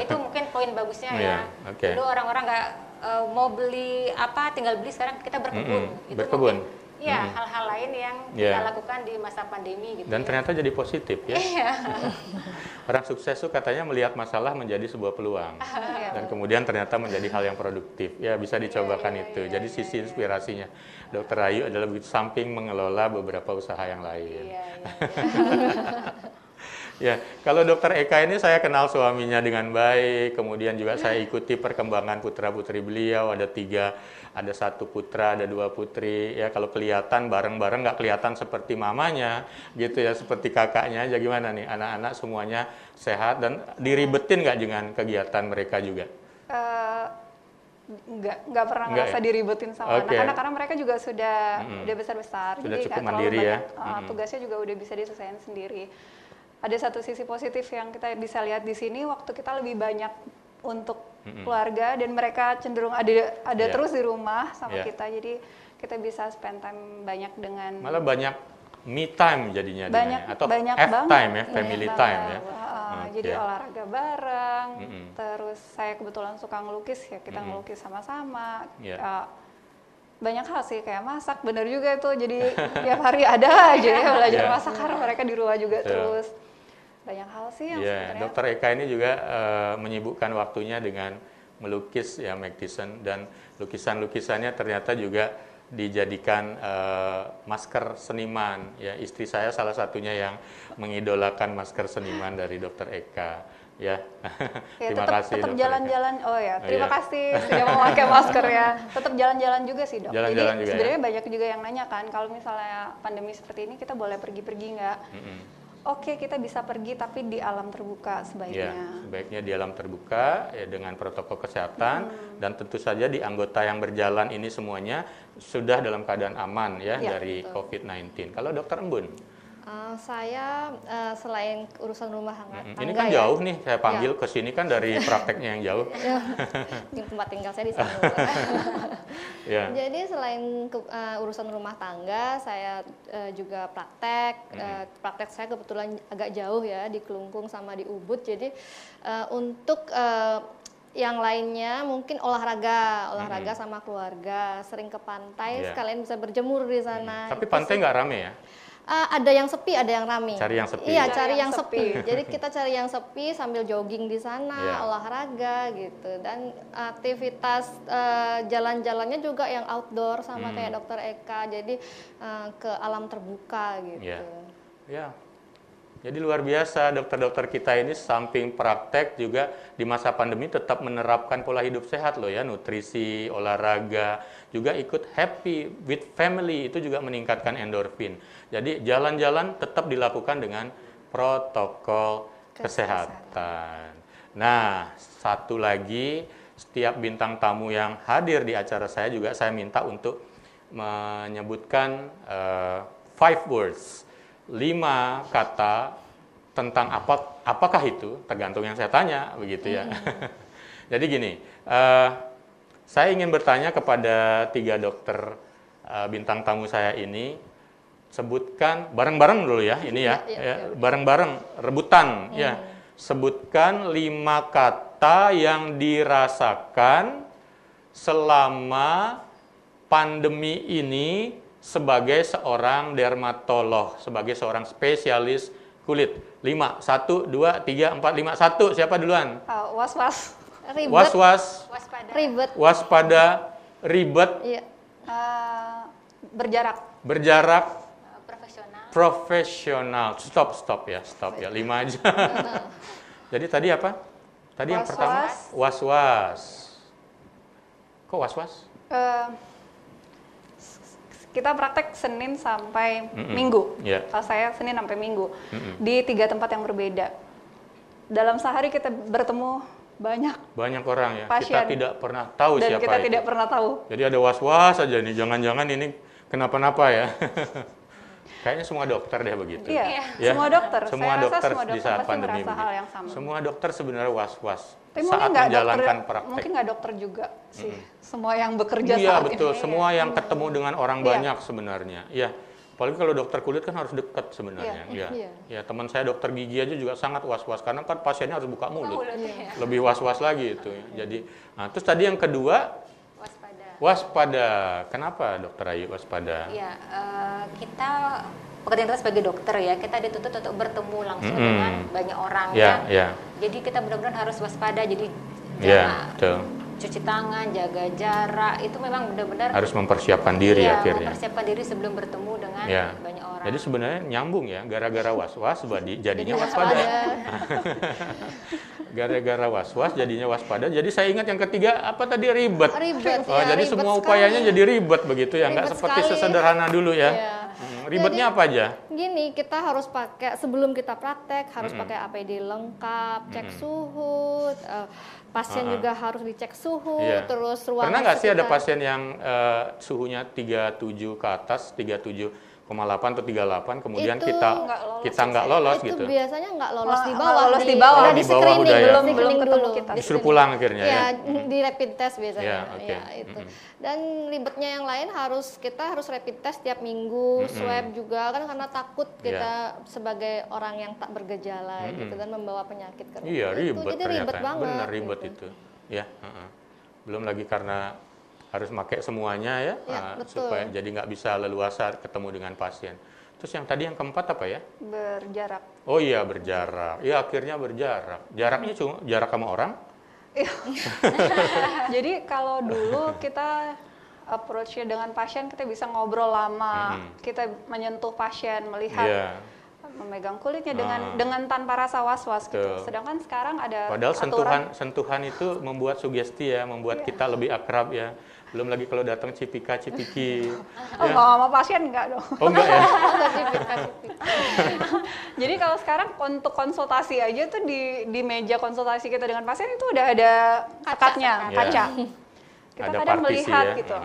B: Itu mungkin poin bagusnya ya. Dulu orang-orang nggak mau beli apa, tinggal beli, sekarang kita berkebun. Itu
A: berkebun.
B: Ya, hal-hal lain yang kita lakukan di masa pandemi gitu.
A: Dan ternyata jadi positif ya. Orang sukses tuh katanya melihat masalah menjadi sebuah peluang. Dan kemudian ternyata menjadi hal yang produktif. Ya, bisa dicobakan itu. Jadi sisi inspirasinya Dr. Ayu adalah begitu, samping mengelola beberapa usaha yang lain. Ya, kalau Dr. Eka ini saya kenal suaminya dengan baik, kemudian juga saya ikuti perkembangan putra-putri beliau, ada 1 putra, ada 2 putri, ya kalau kelihatan bareng-bareng nggak kelihatan seperti mamanya, gitu ya, seperti kakaknya aja. Gimana nih, anak-anak semuanya sehat dan diribetin nggak dengan kegiatan mereka juga?
C: Nggak pernah ngerasa diribetin sama anak-anak, karena mereka juga sudah besar-besar,
A: sudah
C: jadi
A: cukup
C: nggak terlalu
A: mandiri
C: banyak,
A: ya.
C: Tugasnya juga udah bisa diselesaikan sendiri. Ada satu sisi positif yang kita bisa lihat di sini, waktu kita lebih banyak untuk keluarga dan mereka cenderung ada terus di rumah sama kita, jadi kita bisa spend time banyak dengan,
A: malah banyak me time jadinya atau
C: banyak
A: time ya, family time ya.
C: Jadi olahraga bareng, terus saya kebetulan suka ngelukis ya, kita ngelukis sama-sama. Banyak hal sih, kayak masak, bener juga itu, jadi tiap hari ada aja ya belajar masak karena mereka di rumah juga terus. Banyak hal sih yang sebenarnya.
A: Dr. Eka ini juga menyibukkan waktunya dengan melukis ya, Magdisen, dan lukisan-lukisannya ternyata juga dijadikan masker seniman ya. Istri saya salah satunya yang mengidolakan masker seniman dari Dr. Eka ya. Terima kasih
C: tetap jalan-jalan. Terima kasih sudah memakai masker ya. Tetap jalan-jalan juga sih, Dok.
A: Jalan-jalan
C: jadi
A: juga,
C: sebenarnya banyak juga yang nanya kan, kalau misalnya pandemi seperti ini kita boleh pergi-pergi nggak? Oke, kita bisa pergi tapi di alam terbuka sebaiknya.
A: Ya, sebaiknya di alam terbuka ya, dengan protokol kesehatan, dan tentu saja di anggota yang berjalan ini semuanya sudah dalam keadaan aman ya dari COVID-19. Kalau Dr. Embun?
D: Saya selain urusan rumah tangga,
A: ini kan jauh nih, saya panggil ke sini kan dari prakteknya yang jauh.
D: Tempat tinggal saya di sana. Jadi selain urusan rumah tangga, saya juga praktek. Praktek saya kebetulan agak jauh ya, di Kelungkung sama di Ubud. Jadi untuk yang lainnya mungkin olahraga sama keluarga, sering ke pantai, sekalian bisa berjemur di sana.
A: Tapi pantai nggak rame ya?
D: Ada yang sepi, ada yang ramai.
A: Cari yang sepi.
D: Iya, cari yang sepi. Jadi kita cari yang sepi sambil jogging di sana, olahraga gitu. Dan aktivitas jalan-jalannya juga yang outdoor sama kayak Dr. Eka. Jadi ke alam terbuka gitu.
A: Ya. Jadi luar biasa, dokter-dokter kita ini samping praktek juga di masa pandemi tetap menerapkan pola hidup sehat loh ya, nutrisi, olahraga, juga ikut happy with family, itu juga meningkatkan endorfin. Jadi jalan-jalan tetap dilakukan dengan protokol kesehatan. Nah, satu lagi, setiap bintang tamu yang hadir di acara saya juga saya minta untuk menyebutkan 5 words. 5 kata tentang apakah itu tergantung yang saya tanya, begitu ya. Jadi gini, saya ingin bertanya kepada 3 dokter bintang tamu saya ini, sebutkan bareng-bareng dulu ya, ini ya, bareng-bareng rebutan ya. Sebutkan 5 kata yang dirasakan selama pandemi ini sebagai seorang dermatolog, sebagai seorang spesialis kulit. 5, 1, 2, 3, 4, 5, 1. Siapa duluan?
C: Was-was.
D: Ribet.
A: Was-was.
B: Waspada.
D: Ribet.
A: Waspada. Ribet.
D: Iya.
C: Berjarak.
A: Berjarak.
B: Profesional.
A: Profesional. Stop ya. 5 aja. Jadi tadi apa? Tadi yang pertama was-was. Kok was-was?
C: Kita praktek Senin sampai Minggu. Kalau saya Senin sampai Minggu di 3 tempat yang berbeda. Dalam sehari kita bertemu banyak
A: orang ya.
C: Pasien.
A: Kita tidak pernah tahu
C: dan
A: siapa
C: kita
A: itu.
C: tidak pernah tahu.
A: Jadi ada was-was aja nih. Jangan-jangan ini kenapa-napa ya. Kayaknya semua dokter deh begitu.
C: Iya,
A: ya?
C: Semua dokter.
A: Semua
C: Saya
A: dokter
C: rasa semua
A: di
C: dokter
A: saat
C: pasti
A: pandemi
C: merasa hal yang sama.
A: Semua dokter sebenarnya was-was
C: Tapi
A: saat menjalankan praktek.
C: Mungkin nggak dokter juga sih. Semua yang bekerja
A: Iya
C: saat
A: betul,
C: ini.
A: semua yang ketemu dengan orang banyak sebenarnya. Iya. Apalagi kalau dokter kulit kan harus dekat sebenarnya. Ya, teman saya dokter gigi aja juga sangat was-was karena kan pasiennya harus buka mulut. Lebih was-was lagi itu. Jadi, terus tadi yang kedua waspada. Kenapa Dokter Ayu waspada?
B: Iya, kita pekerjaan kita sebagai dokter ya, kita dituntut untuk bertemu langsung dengan banyak orang ya. Jadi kita benar-benar harus waspada. Jadi jangan cuci tangan, jaga jarak, itu memang benar-benar
A: harus mempersiapkan diri akhirnya.
B: Mempersiapkan diri sebelum bertemu dengan banyak orang.
A: Jadi sebenarnya nyambung ya, gara-gara was-was jadinya waspada. Gara-gara was-was jadinya waspada. Jadi saya ingat yang ketiga apa tadi ribet. Jadi
D: ribet
A: semua
D: sekali.
A: upayanya jadi ribet begitu ya, nggak seperti
D: sekali.
A: sesederhana dulu ya. Ribetnya apa aja?
D: Gini, kita harus pakai sebelum kita praktek harus pakai APD lengkap, cek suhu, pasien juga harus dicek suhu, terus ruangan.
A: Pernah nggak sih ada pasien yang suhunya 37 ke atas, 37,8 atau 38, kemudian
D: itu
A: kita nggak lolos
D: itu
A: gitu?
D: biasanya nggak lolos di bawah.
C: Lolos di bawah.
D: Udah
A: Di
D: di
A: bawah
D: screening,
A: udah ya.
C: belum
D: screening
C: ketemu
D: dulu.
C: kita.
A: Disuruh pulang akhirnya ya?
D: Di rapid test biasanya.
A: Ya,
D: itu. Dan ribetnya yang lain kita harus rapid test tiap minggu, swab juga kan karena takut kita sebagai orang yang tak bergejala gitu dan membawa penyakit ke rumah.
A: Iya, ribet
D: Jadi
A: ternyata.
D: ribet banget.
A: Benar ribet
D: gitu.
A: itu. Ya, belum lagi karena harus pakai semuanya ya,
D: betul.
A: supaya jadi nggak bisa leluasa ketemu dengan pasien. Terus yang tadi yang keempat apa ya?
C: Berjarak.
A: Oh iya, berjarak. Ya akhirnya berjarak. Jaraknya cuma jarak sama orang?
C: Jadi kalau dulu kita approach-nya dengan pasien, kita bisa ngobrol lama, kita menyentuh pasien, melihat, memegang kulitnya dengan tanpa rasa was-was gitu. Sedangkan sekarang ada
A: padahal
C: aturan.
A: sentuhan itu membuat sugesti ya, membuat kita lebih akrab ya. Belum lagi kalau datang cipika-cipiki.
C: Sama pasien enggak dong.
A: Oh enggak ya?
C: Jadi kalau sekarang untuk konsultasi aja tuh di meja konsultasi kita dengan pasien itu udah ada sekatnya, kaca. Kita
A: Ada
C: kadang
A: partisi
C: melihat
A: ya.
C: gitu,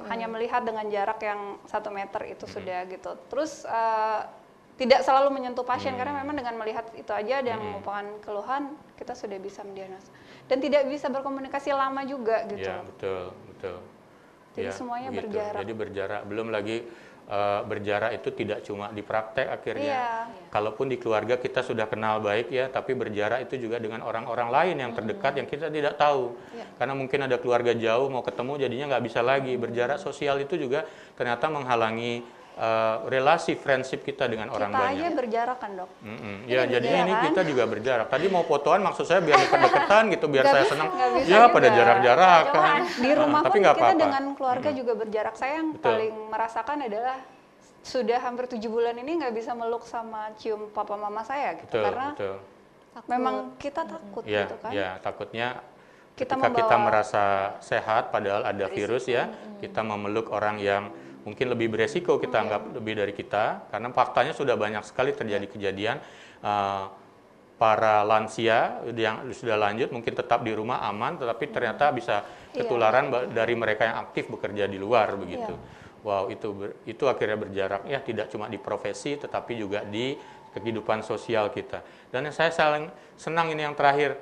C: hanya melihat dengan jarak yang 1 meter itu sudah gitu. Terus tidak selalu menyentuh pasien karena memang dengan melihat itu aja yang merupakan keluhan kita sudah bisa mendiagnosa dan tidak bisa berkomunikasi lama juga gitu.
A: Iya betul.
C: Jadi semuanya
A: begitu.
C: berjarak.
A: Jadi berjarak. Belum lagi berjarak itu tidak cuma di praktek akhirnya. Kalaupun di keluarga kita sudah kenal baik ya, tapi berjarak itu juga dengan orang-orang lain yang terdekat yang kita tidak tahu. Karena mungkin ada keluarga jauh mau ketemu jadinya nggak bisa lagi. Berjarak sosial itu juga ternyata menghalangi relasi friendship kita dengan orang banyak.
C: Kita aja berjarak kan dok?
A: Ya jadinya ini kita juga berjarak. Tadi mau fotoan maksud saya biar dekat-dekatan gitu, biar saya senang. Ya pada jarak-jarakan.
C: Di rumah
A: tapi
C: pun
A: nggak
C: kita
A: apa-apa.
C: dengan keluarga juga berjarak. Saya yang paling merasakan adalah sudah hampir 7 bulan ini nggak bisa meluk sama cium papa mama saya gitu. Karena memang kita takut gitu kan.
A: Ya takutnya
C: kita
A: merasa sehat padahal ada virus ya, kita memeluk orang yang mungkin lebih beresiko, kita anggap lebih dari kita, karena faktanya sudah banyak sekali terjadi kejadian para lansia yang sudah lanjut mungkin tetap di rumah aman, tetapi ternyata bisa ketularan dari mereka yang aktif bekerja di luar begitu. Wow, itu akhirnya berjarak ya, tidak cuma di profesi tetapi juga di kehidupan sosial kita. Dan yang saya senang ini yang terakhir,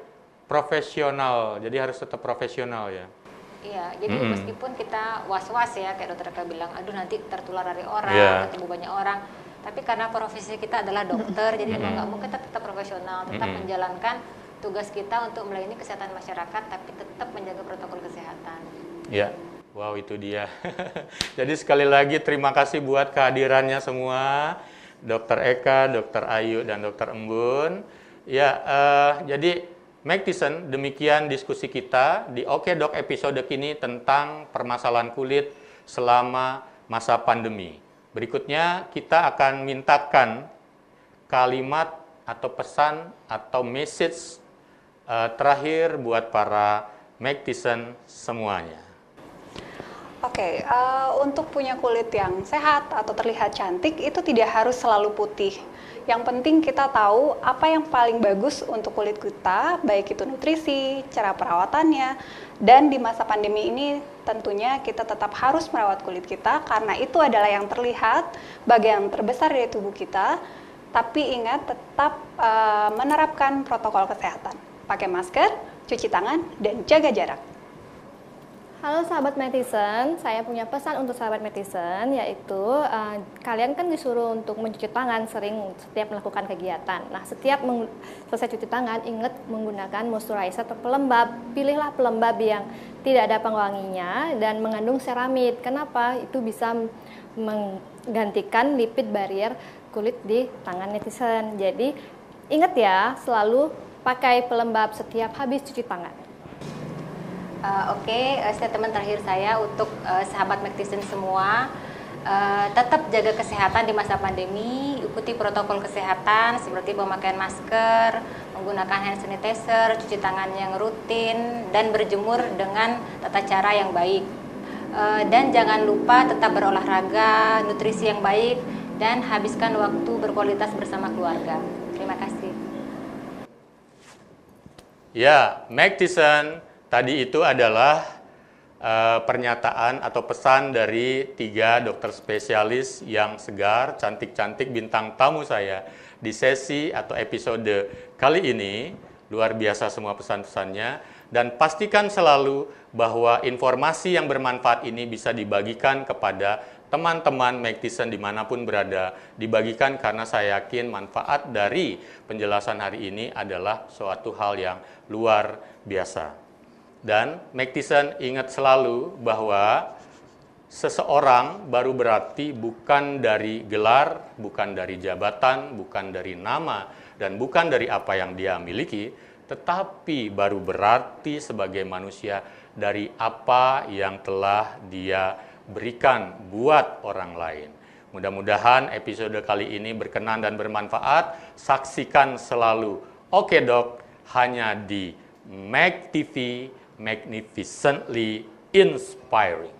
A: profesional. Jadi harus tetap profesional ya.
B: Iya, jadi meskipun kita was-was ya, kayak dokter Eka bilang, aduh nanti tertular dari orang, ketemu banyak orang. Tapi karena profesi kita adalah dokter, jadi mau nggak mau kita tetap profesional, tetap menjalankan tugas kita untuk melayani kesehatan masyarakat, tapi tetap menjaga protokol kesehatan.
A: Ya, wow itu dia. Jadi sekali lagi terima kasih buat kehadirannya semua, Dokter Eka, Dokter Ayu, dan Dokter Embun. Ya, jadi Magtison, demikian diskusi kita di Oke Dok episode kini tentang permasalahan kulit selama masa pandemi. Berikutnya kita akan mintakan kalimat atau pesan atau message terakhir buat para Magtison semuanya.
C: Oke, untuk punya kulit yang sehat atau terlihat cantik itu tidak harus selalu putih. Yang penting kita tahu apa yang paling bagus untuk kulit kita, baik itu nutrisi, cara perawatannya, dan di masa pandemi ini tentunya kita tetap harus merawat kulit kita karena itu adalah yang terlihat bagian terbesar dari tubuh kita. Tapi ingat tetap menerapkan protokol kesehatan, pakai masker, cuci tangan, dan jaga jarak.
D: Halo sahabat Magtison, saya punya pesan untuk sahabat Magtison, yaitu kalian kan disuruh untuk mencuci tangan sering setiap melakukan kegiatan. Nah, setiap selesai cuci tangan, ingat menggunakan moisturizer atau pelembab. Pilihlah pelembab yang tidak ada pengwanginya dan mengandung seramid. Kenapa? Itu bisa menggantikan lipid barrier kulit di tangan netizen. Jadi, ingat ya, selalu pakai pelembab setiap habis cuci tangan.
B: Oke, statement terakhir saya untuk sahabat Magtison semua, tetap jaga kesehatan di masa pandemi, ikuti protokol kesehatan seperti pemakaian masker, menggunakan hand sanitizer, cuci tangan yang rutin, dan berjemur dengan tata cara yang baik. Dan jangan lupa tetap berolahraga, nutrisi yang baik, dan habiskan waktu berkualitas bersama keluarga. Terima kasih.
A: Ya, Magtison. Tadi itu adalah pernyataan atau pesan dari 3 dokter spesialis yang segar, cantik-cantik bintang tamu saya di sesi atau episode kali ini. Luar biasa semua pesan-pesannya. Dan pastikan selalu bahwa informasi yang bermanfaat ini bisa dibagikan kepada teman-teman Magtison dimanapun berada. Dibagikan karena saya yakin manfaat dari penjelasan hari ini adalah suatu hal yang luar biasa. Dan Magtison ingat selalu bahwa seseorang baru berarti bukan dari gelar, bukan dari jabatan, bukan dari nama, dan bukan dari apa yang dia miliki, tetapi baru berarti sebagai manusia dari apa yang telah dia berikan buat orang lain. Mudah-mudahan episode kali ini berkenan dan bermanfaat. Saksikan selalu Oke Dok hanya di Mag TV, Magnificently Inspiring.